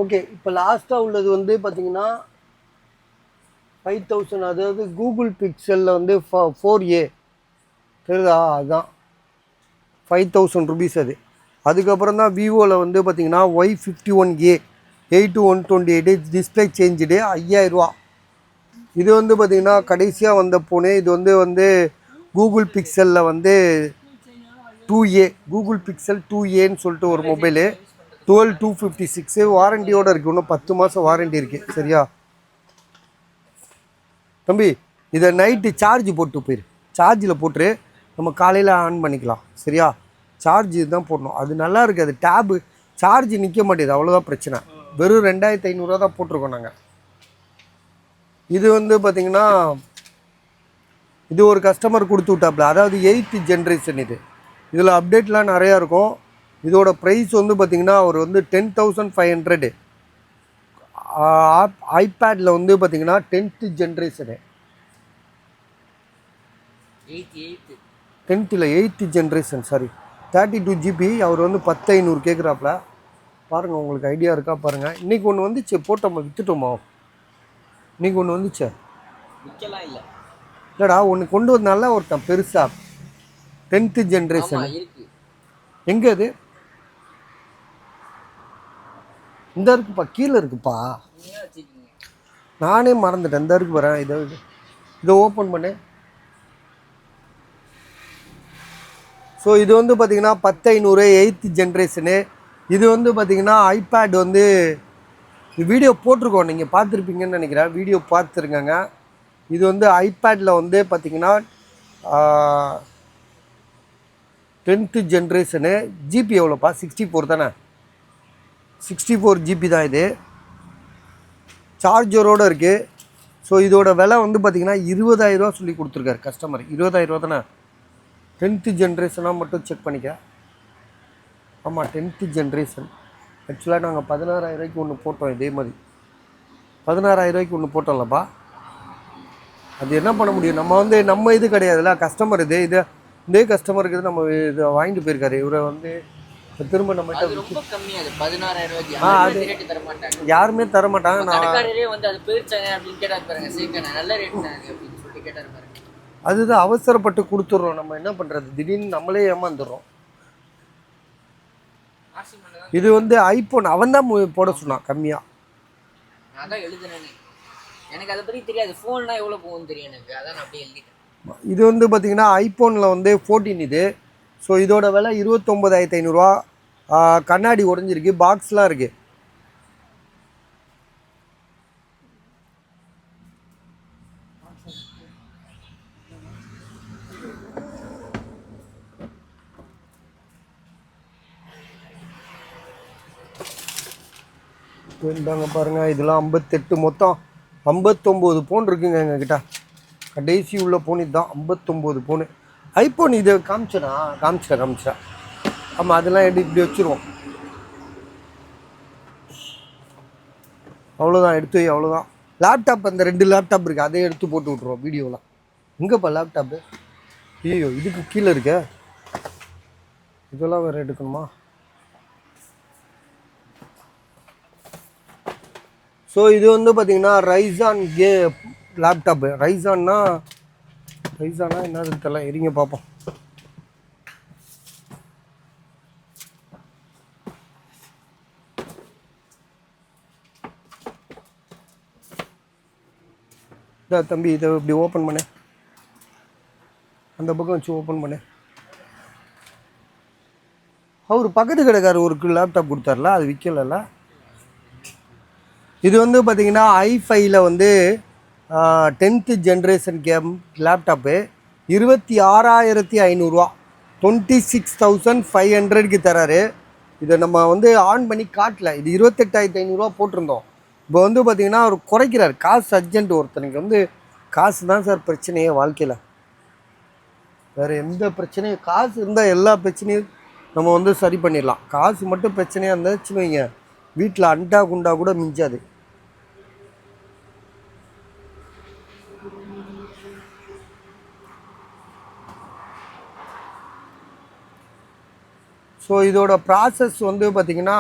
ஓகே. இப்போ லாஸ்ட்டாக உள்ளது வந்து பார்த்தீங்கன்னா 5000. அதாவது கூகுள் பிக்சலில் வந்து 4A தெரியுதா, அதுதான் 5000 ருபீஸ் அது. அதுக்கப்புறம் தான் விவோவில் வந்து பார்த்தீங்கன்னா Y51A 8/128 டிஸ்பிளே சேஞ்சு 5000 ரூபா. இது வந்து பார்த்தீங்கன்னா கடைசியாக வந்த ஃபோனு. இது வந்து கூகுள் பிக்சலில் வந்து 2A, கூகுள் பிக்சல் 2Aன்னு சொல்லிட்டு ஒரு மொபைலு 12256 வாரண்டியோடு இருக்குது. இன்னும் 10 மாதம் வாரண்டி இருக்குது. சரியா தம்பி? இதை நைட்டு சார்ஜ் போட்டு போயிரு. சார்ஜில் போட்டுரு, நம்ம காலையில் ஆன் பண்ணிக்கலாம். சரியா? சார்ஜ் தான் போடணும். அது நல்லா இருக்குது. அது டேபு சார்ஜ் நிற்க மாட்டேது, அவ்வளோதான் பிரச்சனை. வெறும் 2500 தான் போட்டிருக்கோம் நாங்கள். இது வந்து பார்த்திங்கன்னா இது ஒரு கஸ்டமர் கொடுத்து விட்டாப்புல. அதாவது 8th ஜென்ரேஷன் இது. இதில் அப்டேட்லாம் நிறையா இருக்கும். இதோட ப்ரைஸ் வந்து பார்த்திங்கன்னா அவர் வந்து 10,500. ஐபேடில் வந்து பார்த்திங்கன்னா 10th generation. 8th generation sorry 32 GB. அவர் வந்து 10,500 கேட்குறாப்புல. பாருங்கள், உங்களுக்கு ஐடியா இருக்கா பாருங்கள். இன்றைக்கி ஒன்று வந்துச்சு, போட்டோமா விற்றுட்டோமா? இன்றைக்கி ஒன்று வந்துச்சு இல்லைடா, ஒன்று கொண்டு வந்தால ஒருத்தன் பெருசாக 10th ஜென்ரேஷன். எங்கே அது? இந்த இருக்குப்பா, கீழே இருக்குப்பா. நானே மறந்துட்டேன். இந்த இருக்கு வரேன். இதை ஓப்பன் பண்ணு. ஸோ இது வந்து பார்த்திங்கன்னா 10,500 8th ஜென்ரேஷனு. இது வந்து பார்த்திங்கன்னா ஐபேட் வந்து வீடியோ போட்டிருக்கோம், நீங்கள் பார்த்துருப்பீங்கன்னு நினைக்கிறேன். வீடியோ பார்த்துருங்க. இது வந்து ஐபேடில் வந்து பார்த்திங்கன்னா 10th ஜென்ரேஷனு. ஜிபி எவ்வளோப்பா? 64 தானே? 64 GB தான் இது. சார்ஜரோடு இருக்குது. ஸோ இதோட விலை வந்து பார்த்திங்கன்னா 20,000 ரூபா சொல்லி கொடுத்துருக்காரு கஸ்டமர். 20,000 ரூபா தானே? 10th ஜென்ரேஷனாக மட்டும் செக் பண்ணிக்க. ஆமாம், 10th ஜென்ரேஷன். ஆக்சுவலாக நாங்கள் 16,000 ரூபாய்க்கு ஒன்று போட்டோம். இதே மாதிரி 16,000 ரூபாய்க்கு ஒன்று போட்டோம்லப்பா. அது என்ன பண்ண முடியும்? நம்ம வந்து நம்ம இது கிடையாதுல்ல, கஸ்டமர் இதே கஸ்டமருக்கு நம்ம இதை வாங்கிட்டு போயிருக்காரு. இவரை வந்து திரும்ப நம்மகிட்ட யாருமே தரமாட்டாங்க. அதுதான் அவசரப்பட்டு கொடுத்துட்றோம். நம்ம என்ன பண்ணுறது? திடீர்னு நம்மளே ஏமாந்துடுறோம். இது வந்து ஐபோன். அவன் தான் போட சொன்னான் கம்மியாக. எனக்கு அதை பற்றி தெரியாது. ஃபோன்னா எவ்வளோ போகும்னு தெரியும் எனக்கு, அதான் நான் அப்படியே எழுதிட்டேன். இது வந்து பார்த்திங்கன்னா ஐஃபோனில் வந்து 14 இது. ஸோ இதோட விலை 29,500 ரூபா. கண்ணாடி உடஞ்சிருக்கு, பாக்ஸ்லாம் இருக்குது. இந்தாங்க பாருங்கள், இதெல்லாம் 58, மொத்தம் 59 ஃபோன் இருக்குங்க எங்ககிட்ட. கடைசி உள்ள ஃபோன் இதுதான், 59 ஃபோனு. ஐஃபோன் இதை காமிச்சிட்டேன். ஆமாம், அதெல்லாம் இப்படி வச்சுருவோம். அவ்வளோதான், எடுத்து அவ்வளோதான். லேப்டாப் அந்த 2 லேப்டாப் இருக்குது, அதை எடுத்து போட்டு விட்ருவோம் வீடியோலாம். எங்கேப்பா லேப்டாப்பு? ஐயோ, இதுக்கு கீழே இருக்க. இதெல்லாம் வேறு எடுக்கணுமா? ஸோ இது வந்து பார்த்திங்கன்னா ரைசான் லேப்டாப்பு. ரைசானா என்னதுன்னு தெரியல, இருங்க பார்ப்போம். தம்பி, இதை இப்படி ஓப்பன் பண்ணு. அந்த பக்கம் வச்சு ஓப்பன் பண்ணு. அவர் பக்கத்து கடைக்காரர் ஒரு லேப்டாப் கொடுத்தார்ல, அது விற்கலைல்ல. இது வந்து பார்த்திங்கன்னா i5ல் வந்து 10th ஜென்ரேஷன் லேப்டாப்பு 26,500 ரூபா. 26,500க்கு தராரு. இதை நம்ம வந்து ஆன் பண்ணி காட்டல. இது 28,500 ரூபா போட்டிருந்தோம். இப்போ வந்து பார்த்திங்கன்னா அவர் குறைக்கிறார். காசு அர்ஜென்ட். ஒருத்தனுக்கு வந்து காசு தான் சார் பிரச்சனையே வாழ்க்கையில். வேறு எந்த பிரச்சனையும், காசு இருந்தால் எல்லா பிரச்சனையும் நம்ம வந்து சரி பண்ணிடலாம். காசு மட்டும் பிரச்சனையாக இருந்துச்சுன்னு வைங்க, வீட்டில் அண்டா குண்டா கூட மிஞ்சாது. ஸோ இதோட ப்ராசஸ் வந்து பார்த்திங்கன்னா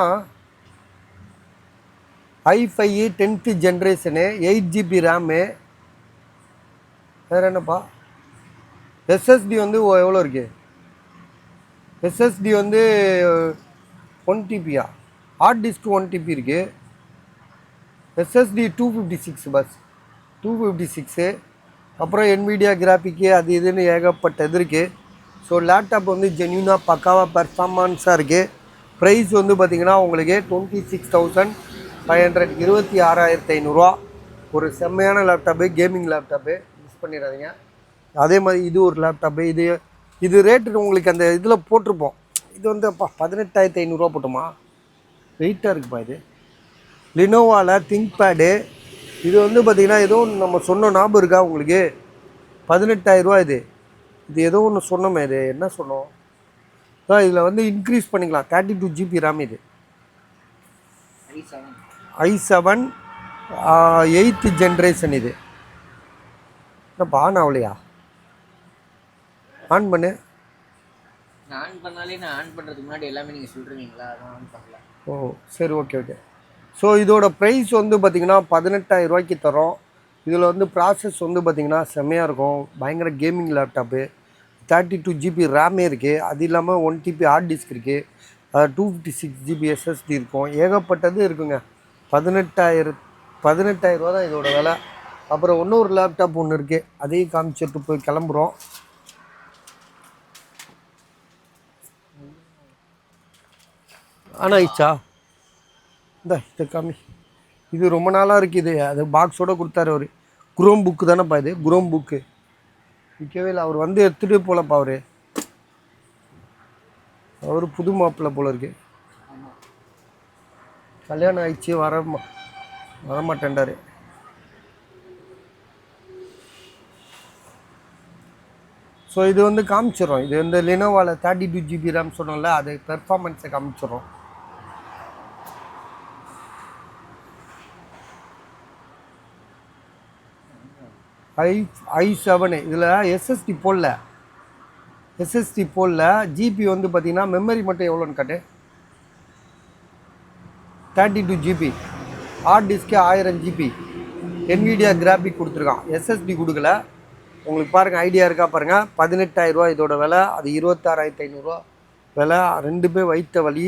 i5 10th generation, 8 GB RAM. வேறு என்னப்பா, எஸ்எஸ்டி வந்து எவ்வளோ இருக்குது? எஸ்எஸ்டி வந்து 1 TB. ஹார்ட் டிஸ்க் 1 TB இருக்குது. எஸ்எஸ்டி 256 பஸ், 256. அப்புறம் NVIDIA கிராஃபிக்கு அது இதுன்னு ஏகப்பட்டது இருக்குது. ஸோ லேப்டாப் வந்து ஜென்யூனாக பக்காவாக பெர்ஃபார்மன்ஸாக இருக்குது. ப்ரைஸ் வந்து பார்த்திங்கன்னா உங்களுக்கு 26,500, 26,500 ஒரு செம்மையான லேப்டாப்பு, கேமிங் லேப்டாப்பு, மிஸ் பண்ணிடாதீங்க. அதே மாதிரி இது ஒரு லேப்டாப்பு. இது ரேட்டு உங்களுக்கு அந்த இதில் போட்டிருப்போம். இது வந்து அப்பா 18,500 போட்டோமா, வெயிட்டாக இருக்குப்பா. இது லினோவாவில் திங்க்பேடு. இது வந்து பார்த்திங்கன்னா ஏதோ ஒன்று நம்ம சொன்ன ஞாபகம் இருக்கா உங்களுக்கு? 18,000 இது. இது ஏதோ ஒன்று சொன்னோமே, இது என்ன சொன்னோம்? இதில் வந்து இன்க்ரீஸ் பண்ணிக்கலாம். 32 GB ரேம். இது i7 8th ஜென்ரேஷன். இது என்னப்பா ஆன் ஆகலையா? ஆன் பண்ணு. நான் ஆன் பண்ணாலே, நான் ஆன் பண்ணுறதுக்கு முன்னாடி எல்லாமே நீங்கள் சொல்கிறீங்களா? அதான் ஆன் பண்ணல. ஓ சரி, ஓகே. ஸோ இதோட ப்ரைஸ் வந்து பார்த்திங்கன்னா 18,000 தரோம். இதில் வந்து ப்ராசஸ் வந்து பார்த்திங்கன்னா செம்மையாக இருக்கும். பயங்கர கேமிங் லேப்டாப்பு. 32 GB ரேமே இருக்குது. அது இல்லாமல் 1 TB ஹார்ட் டிஸ்க் இருக்குது. 256 GB SSD இருக்கும். ஏகப்பட்டது இருக்குங்க. 18,000 தான் இதோட விலை. அப்புறம் இன்னொரு லேப்டாப் ஒன்று இருக்குது, அதையும் காமிச்சிட்டு போய் கிளம்புறோம். ஆனால் ஆயிடுச்சா? இந்த காமி. இது ரொம்ப நாளாக இருக்குது. அது பாக்ஸோடு கொடுத்தாரு அவர். குரோம் புக்கு தானேப்பா இது? குரோம் புக்கு விற்கவே இல்லை. அவர் வந்து எடுத்துகிட்டு போலப்பா. அவர் புது மாப்பிள்ளை போல இருக்கு. கல்யாணம் ஆயிடுச்சு, வரமாட்டேன்டாரு. ஸோ இது வந்து காமிச்சிடும். இது வந்து லினோவாவில் 32 GB ரேம் சொன்னோம்ல, அது பெர்ஃபார்மன்ஸை காமிச்சிடும். i7 இதில் எஸ்எஸ்டி போடல. ஜிபி வந்து பார்த்திங்கன்னா மெமரி மட்டும் எவ்வளோன்னு காட்டு. 32 GB. Hard disk 1000 GB. NVIDIA graphic கொடுத்துருக்கான், எஸ்எஸ்டி கொடுக்கல. உங்களுக்கு பாருங்கள், ஐடியா இருக்கா பாருங்கள். 18,000 இதோட விலை. அது 26,500 விலை. ரெண்டுமே வைத்த வழி.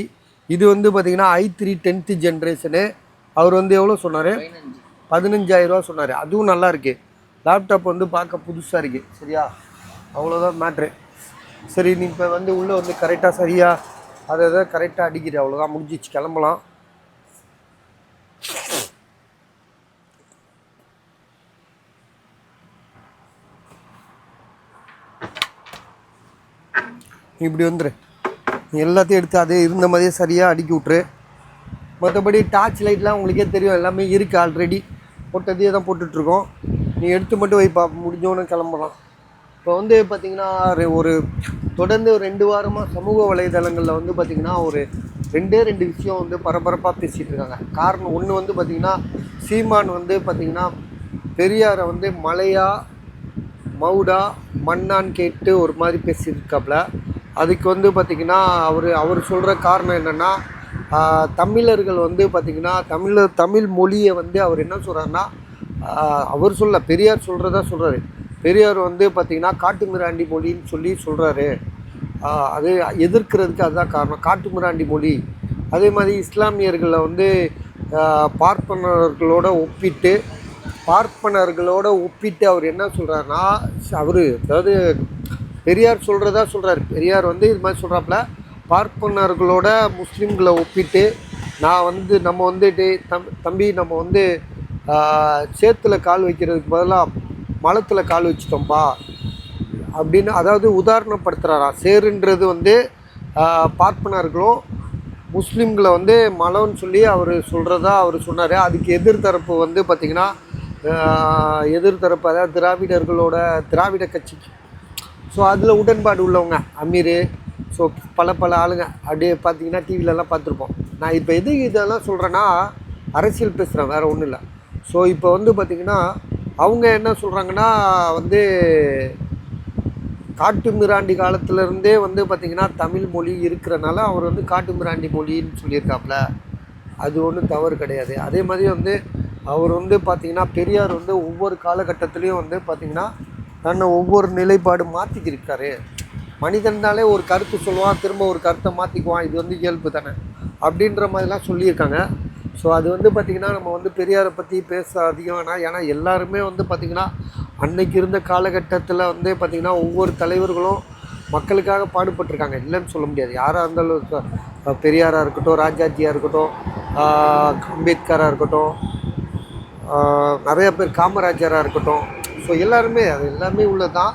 இது வந்து பார்த்திங்கன்னா i3 10th ஜென்ரேஷனு. அவர் வந்து எவ்வளோ சொன்னார்? 15,000 சொன்னார். அதுவும் நல்லா இருக்குது. லேப்டாப் வந்து பார்க்க புதுசாக இருக்குது. சரியா? அவ்வளோதான் மேட்ரு. சரி, நீ இப்போ வந்து உள்ளே வந்து கரெக்டாக சரியாக அதை கரெக்டாக அடிக்கிற. அவ்வளோதான், முடிஞ்சிச்சு, கிளம்பலாம். இப்படி வந்துரு. நீ எல்லாத்தையும் எடுத்து அதே இருந்த மாதிரியே சரியாக அடுக்கி விட்ரு. மற்றபடி டார்ச் லைட்லாம் உங்களுக்கே தெரியும், எல்லாமே இருக்குது. ஆல்ரெடி போட்டதையே தான் போட்டுட்ருக்கோம். நீ எடுத்து மட்டும் வைப்பா, முடிஞ்சோன்னு கிளம்பலாம். இப்போ வந்து பார்த்திங்கன்னா ஒரு தொடர்ந்து ஒரு 2 வாரமாக சமூக வலைதளங்களில் வந்து பார்த்திங்கன்னா ஒரு 2 விஷயம் வந்து பரபரப்பாக பேசிகிட்டு இருக்காங்க. காரணம் ஒன்று வந்து பார்த்திங்கன்னா, சீமான் வந்து பார்த்திங்கன்னா பெரியாரை வந்து மலையா மவுடா மண்ணான்னு கேட்டு ஒரு மாதிரி பேசியிருக்காப்புல. அதுக்கு வந்து பார்த்திங்கன்னா அவர் சொல்கிற காரணம் என்னென்னா, தமிழர்கள் வந்து பார்த்திங்கன்னா தமிழ் மொழியை வந்து அவர் என்ன சொல்கிறாருன்னா, அவர் பெரியார் சொல்கிறதா சொல்கிறாரு. பெரியார் வந்து பார்த்திங்கன்னா காட்டுமிராண்டி மொழின்னு சொல்கிறாரு. அது எதிர்க்கிறதுக்கு அதுதான் காரணம், காட்டுமிராண்டி மொழி. அதே மாதிரி இஸ்லாமியர்களை வந்து பார்ப்பனர்களோட ஒப்பிட்டு அவர் என்ன சொல்கிறாருன்னா, அதாவது பெரியார் சொல்கிறதா சொல்கிறார். பெரியார் வந்து இது மாதிரி சொல்கிறாப்புல, பார்ப்பனர்களோட முஸ்லீம்களை ஒப்பிட்டு நம்ம வந்து தம்பி நம்ம வந்து சேத்துல கால் வைக்கிறதுக்கு பதிலாக மலத்தில் கால் வச்சுட்டோம்ப்பா அப்படின்னு, அதாவது உதாரணப்படுத்துகிறாராம். சேருன்றது வந்து பார்ப்பனர்களும் முஸ்லீம்களை வந்து மலம்னு சொல்லி அவர் சொல்கிறதா அவர் சொன்னார். அதுக்கு எதிர்த்தரப்பு வந்து பார்த்திங்கன்னா அதாவது திராவிட கட்சிக்கு ஸோ அதில் உடன்பாடு உள்ளவங்க அமீர், ஸோ பல ஆளுங்க அப்படியே பார்த்தீங்கன்னா டிவிலலாம் பார்த்துருப்போம். நான் இப்போ எது இதெல்லாம் சொல்கிறேன்னா அரசியல் பேசுகிறேன், வேறு ஒன்றும் இல்லை. ஸோ இப்போ வந்து பார்த்திங்கன்னா அவங்க என்ன சொல்கிறாங்கன்னா வந்து காட்டு மிராண்டி காலத்துலேருந்தே வந்து பார்த்திங்கன்னா தமிழ் மொழி இருக்கிறனால அவர் வந்து காட்டு மிராண்டி மொழின்னு சொல்லியிருக்காப்புல. அது ஒன்றும் தவறு கிடையாது. அதே மாதிரி வந்து அவர் வந்து பார்த்திங்கன்னா பெரியார் வந்து ஒவ்வொரு காலகட்டத்துலேயும் வந்து பார்த்திங்கன்னா தன்னை ஒவ்வொரு நிலைப்பாடு மாற்றிக்கிருக்காரு. மனிதனாலே ஒரு கருத்து சொல்லுவான், திரும்ப ஒரு கருத்தை மாற்றிக்குவான், இது வந்து இயல்பு தானே அப்படின்ற மாதிரிலாம் சொல்லியிருக்காங்க. ஸோ அது வந்து பார்த்திங்கன்னா நம்ம வந்து பெரியாரை பற்றி பேச அதிகம் வேணாம். ஏன்னா எல்லாருமே வந்து பார்த்திங்கன்னா அன்னைக்கு இருந்த காலகட்டத்தில் வந்து பார்த்திங்கன்னா ஒவ்வொரு தலைவர்களும் மக்களுக்காக பாடுபட்டிருக்காங்க, இல்லைன்னு சொல்ல முடியாது. யாராக இருந்தாலும் பெரியாராக இருக்கட்டும், ராஜாஜியாக இருக்கட்டும், அம்பேத்கராக இருக்கட்டும், நிறைய பேர் காமராஜராக இருக்கட்டும். ஸோ எல்லாருமே அது எல்லாமே உள்ளது தான்.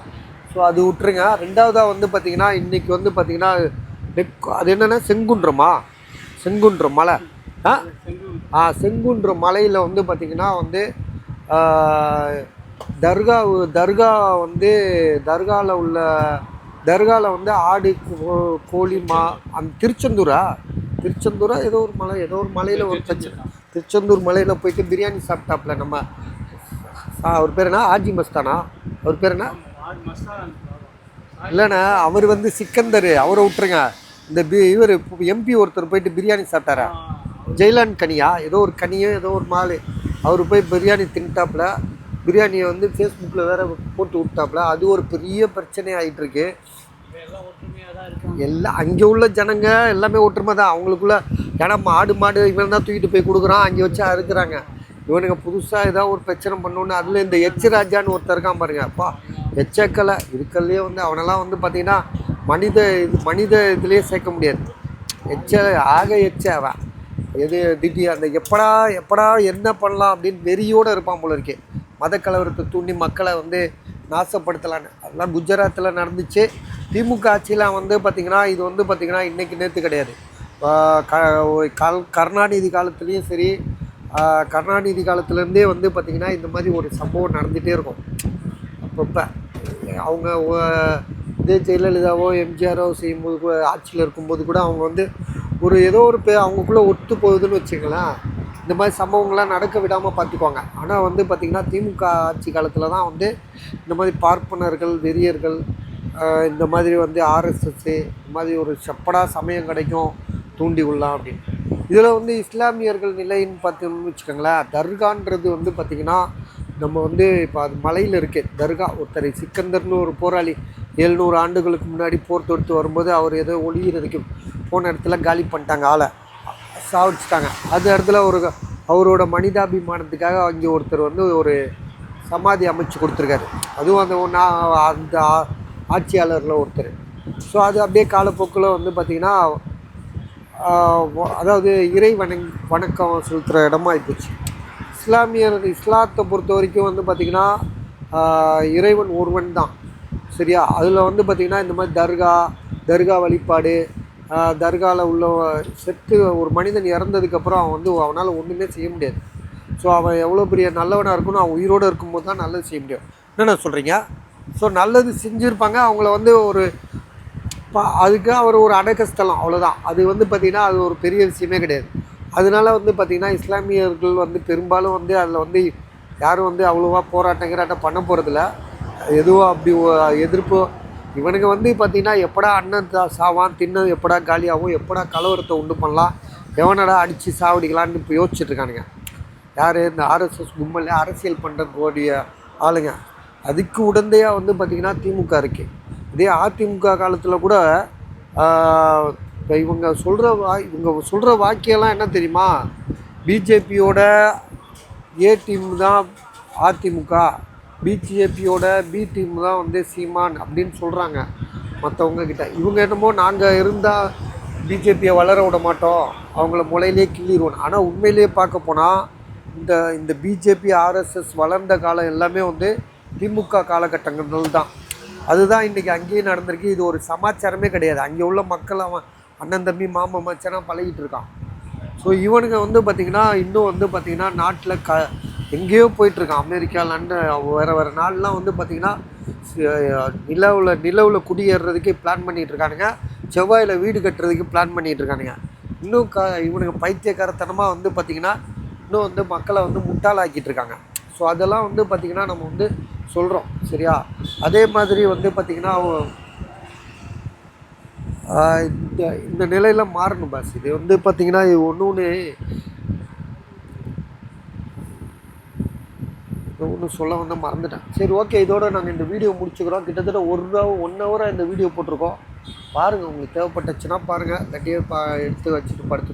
ஸோ அது விட்டுருங்க. ரெண்டாவதாக வந்து பார்த்திங்கன்னா இன்றைக்கி வந்து பார்த்திங்கன்னா அது என்னென்னா செங்குன்றம் மலை. செங்குன்றம் மலையில் வந்து பார்த்திங்கன்னா வந்து தர்கா வந்து தர்காவில் வந்து ஆடு, கோழி, அந்த திருச்செந்தூரா ஏதோ ஒரு மலையில் ஒரு பிரச்சனை. திருச்செந்தூர் மலையில் போயிட்டு பிரியாணி சாப்பிட்டாப்புல நம்ம அவர் பேர் என்ன, ஆஜி மஸ்தானா அவர் பேர் என்ன இல்லைண்ணா, அவர் வந்து சிக்கந்தர், அவரை விட்டுருங்க. இந்த இவர் எம்பி ஒருத்தர் போயிட்டு பிரியாணி சாப்பிட்டாரா, ஜெயிலான் கனியா ஏதோ ஒரு கனியோ ஏதோ ஒரு மால், அவர் போய் பிரியாணி தின்ட்டாப்புல. பிரியாணியை வந்து ஃபேஸ்புக்கில் வேறு போட்டு விட்டாப்புல. அது ஒரு பெரிய பிரச்சனை ஆகிட்டுருக்கு. எல்லாம் அங்கே உள்ள ஜனங்க எல்லாமே ஒற்றுமை தான் அவங்களுக்குள்ள. ஏன்னா மாடு இவன் தான் தூக்கிட்டு போய் கொடுக்குறான், அங்கே வச்சு அறுக்குறாங்க. இவனுங்க புதுசாக ஏதாவது ஒரு பிரச்சனை பண்ணோன்னு அதில் இந்த எச் ராஜான்னு ஒருத்தர் இருக்கான் பாருங்க. அப்பா எச்சக்கலை இருக்கல்லையே வந்து அவனெல்லாம் வந்து பார்த்திங்கன்னா மனித இதுலேயே சேர்க்க முடியாது. அவன் எது திடீர் அந்த எப்படா என்ன பண்ணலாம் அப்படின்னு வெறியோடு இருப்பான் போல இருக்கே. மத கலவரத்தை தூண்டி மக்களை வந்து நாசப்படுத்தலான்னு. அதெல்லாம் குஜராத்தில் நடந்துச்சு. திமுக ஆட்சியெலாம் வந்து பார்த்திங்கன்னா இது வந்து பார்த்திங்கன்னா இன்றைக்கி நேற்று கிடையாது. கருணாநிதி காலத்துலேயும் சரி, கருணாநிதி காலத்துலேருந்தே வந்து பார்த்திங்கன்னா இந்த மாதிரி ஒரு சம்பவம் நடந்துகிட்டே இருக்கும். அப்பப்போ அவங்க இதே ஜெயலலிதாவோ எம்ஜிஆரோ செய்யும்போது கூட, ஆட்சியில் இருக்கும்போது கூட அவங்க வந்து ஏதோ ஒரு அவங்களுக்குள்ளே ஒத்து போகுதுன்னு வச்சுங்களேன், இந்த மாதிரி சம்பவங்கள்லாம் நடக்க விடாமல் பார்த்துக்குவாங்க. ஆனால் வந்து பார்த்திங்கன்னா திமுக ஆட்சி காலத்தில் தான் வந்து இந்த மாதிரி பார்ப்பனர்கள், வெறியர்கள், இந்த மாதிரி வந்து ஆர்எஸ்எஸ்ஸு, இந்த மாதிரி ஒரு செப்படா சமயம் கிடைக்கும் தூண்டி விடலாம் அப்படின்னு. இதில் வந்து இஸ்லாமியர்கள் நிலைன்னு பார்த்தோம்னு வச்சுக்கோங்களேன், தர்கான்றது வந்து பார்த்திங்கன்னா நம்ம வந்து இப்போ அது மலையில் இருக்குது தர்கா. ஒருத்தர் சிக்கந்தர்னு ஒரு போராளி 700 ஆண்டுகளுக்கு முன்னாடி போர் தொடுத்து வரும்போது அவர் ஏதோ ஒளிகிறதுக்கு போன இடத்துல காலி பண்ணிட்டாங்க, ஆளை சாவிச்சிட்டாங்க. அந்த இடத்துல அவரோட மனிதாபிமானத்துக்காக அங்கே ஒருத்தர் வந்து ஒரு சமாதி அமைச்சு கொடுத்துருக்காரு. அதுவும் அந்த ஆட்சியாளரில் ஒருத்தர். ஸோ அது அப்படியே காலப்போக்கில் வந்து பார்த்திங்கன்னா அதாவது வணக்கம் செலுத்துகிற இடமா ஆகிப்போச்சு. இஸ்லாத்தை பொறுத்த வரைக்கும் வந்து பார்த்திங்கன்னா இறைவன் ஒருவன் தான், சரியா? அதில் வந்து பார்த்திங்கன்னா இந்த மாதிரி தர்கா வழிபாடு, தர்காவில் உள்ள ஒரு மனிதன் இறந்ததுக்கப்புறம் அவனால் ஒன்றுமே செய்ய முடியாது. ஸோ அவன் எவ்வளோ பெரிய நல்லவனாக இருக்கணும், அவன் உயிரோடு இருக்கும்போது தான் நல்லது செய்ய முடியும். என்னென்ன சொல்கிறீங்க? ஸோ நல்லது செஞ்சுருப்பாங்க, அவங்கள வந்து அதுக்கு அவர் ஒரு அடக்கஸ்தலம், அவ்வளோதான். அது வந்து பார்த்திங்கன்னா அது ஒரு பெரிய விஷயமே கிடையாது. அதனால வந்து பார்த்திங்கன்னா இஸ்லாமியர்கள் வந்து பெரும்பாலும் வந்து அதில் வந்து யாரும் வந்து அவ்வளோவா போராட்டம் பண்ண போகிறதில்ல. எதுவும் அப்படி எதிர்ப்பு. இவனுங்க வந்து பார்த்திங்கன்னா எப்படா அண்ணன் சாவான், தின்னது எப்படா காலியாகும், எப்படா கலவரத்தை உண்டு பண்ணலாம், எவனடா அடித்து சாவடிக்கலான்னு இப்போ யோசிச்சுட்ருக்கானுங்க. யார்? இந்த ஆர்எஸ்எஸ் கும்பல் அரசியல் பண்ணுறக்கூடிய ஆளுங்க. அதுக்கு உடந்தையாக வந்து பார்த்திங்கன்னா திமுக இருக்குது. இதே அதிமுக காலத்தில் கூட இப்போ இவங்க சொல்கிற வாக்கியெல்லாம் என்ன தெரியுமா? பிஜேபியோட ஏ டீம் தான் அதிமுக, பிஜேபியோட பி டீம் தான் வந்து சீமான் அப்படின்னு சொல்கிறாங்க மற்றவங்கக்கிட்ட. இவங்க என்னமோ நாங்கள் இருந்தால் பிஜேபியை வளர விட மாட்டோம், அவங்கள முளையிலே கிள்ளிடுவோம். ஆனால் உண்மையிலேயே பார்க்க போனால் இந்த பிஜேபி ஆர்எஸ்எஸ் வளர்ந்த காலம் எல்லாமே வந்து திமுக காலகட்டங்கள் தான். அதுதான் இன்றைக்கி அங்கேயும் நடந்திருக்கு. இது ஒரு சமாச்சாரமே கிடையாது. அங்கே உள்ள மக்கள் அவன் அண்ணன் தம்பி மாமா மச்சானா பழகிட்டு இருக்கான். ஸோ இவனுங்க வந்து பார்த்திங்கன்னா இன்னும் வந்து பார்த்திங்கன்னா நாட்டில் எங்கேயோ போயிட்டுருக்கான். அமெரிக்கா, லண்டன், வேறு நாடுலாம் வந்து பார்த்திங்கன்னா நிலவில் குடியேறதுக்கு பிளான் பண்ணிகிட்டு இருக்கானுங்க, செவ்வாயில் வீடு கட்டுறதுக்கு பிளான் பண்ணிகிட்டு இருக்கானுங்க. இன்னும் இவனுங்க பைத்தியக்காரத்தனமாக வந்து பார்த்திங்கன்னா இன்னும் வந்து மக்களை வந்து முட்டாளாக்கிட்டு இருக்காங்க. ஸோ அதெல்லாம் வந்து பார்த்திங்கன்னா நம்ம வந்து சொல்கிறோம் சரியா. அதே மாதிரி வந்து பார்த்திங்கன்னா இந்த நிலையில் மாறணும் பாஸ். இது வந்து பார்த்திங்கன்னா ஒன்று சொல்ல வந்து மறந்துட்டேன். சரி ஓகே, இதோட நாங்கள் இந்த வீடியோ முடிச்சுக்கிறோம். கிட்டத்தட்ட 1 ஹவராக இந்த வீடியோ போட்டிருக்கோம். பாருங்கள், உங்களுக்கு தேவைப்பட்டுச்சுன்னா பாருங்கள், கட்டியே எடுத்து வச்சுட்டு படுத்து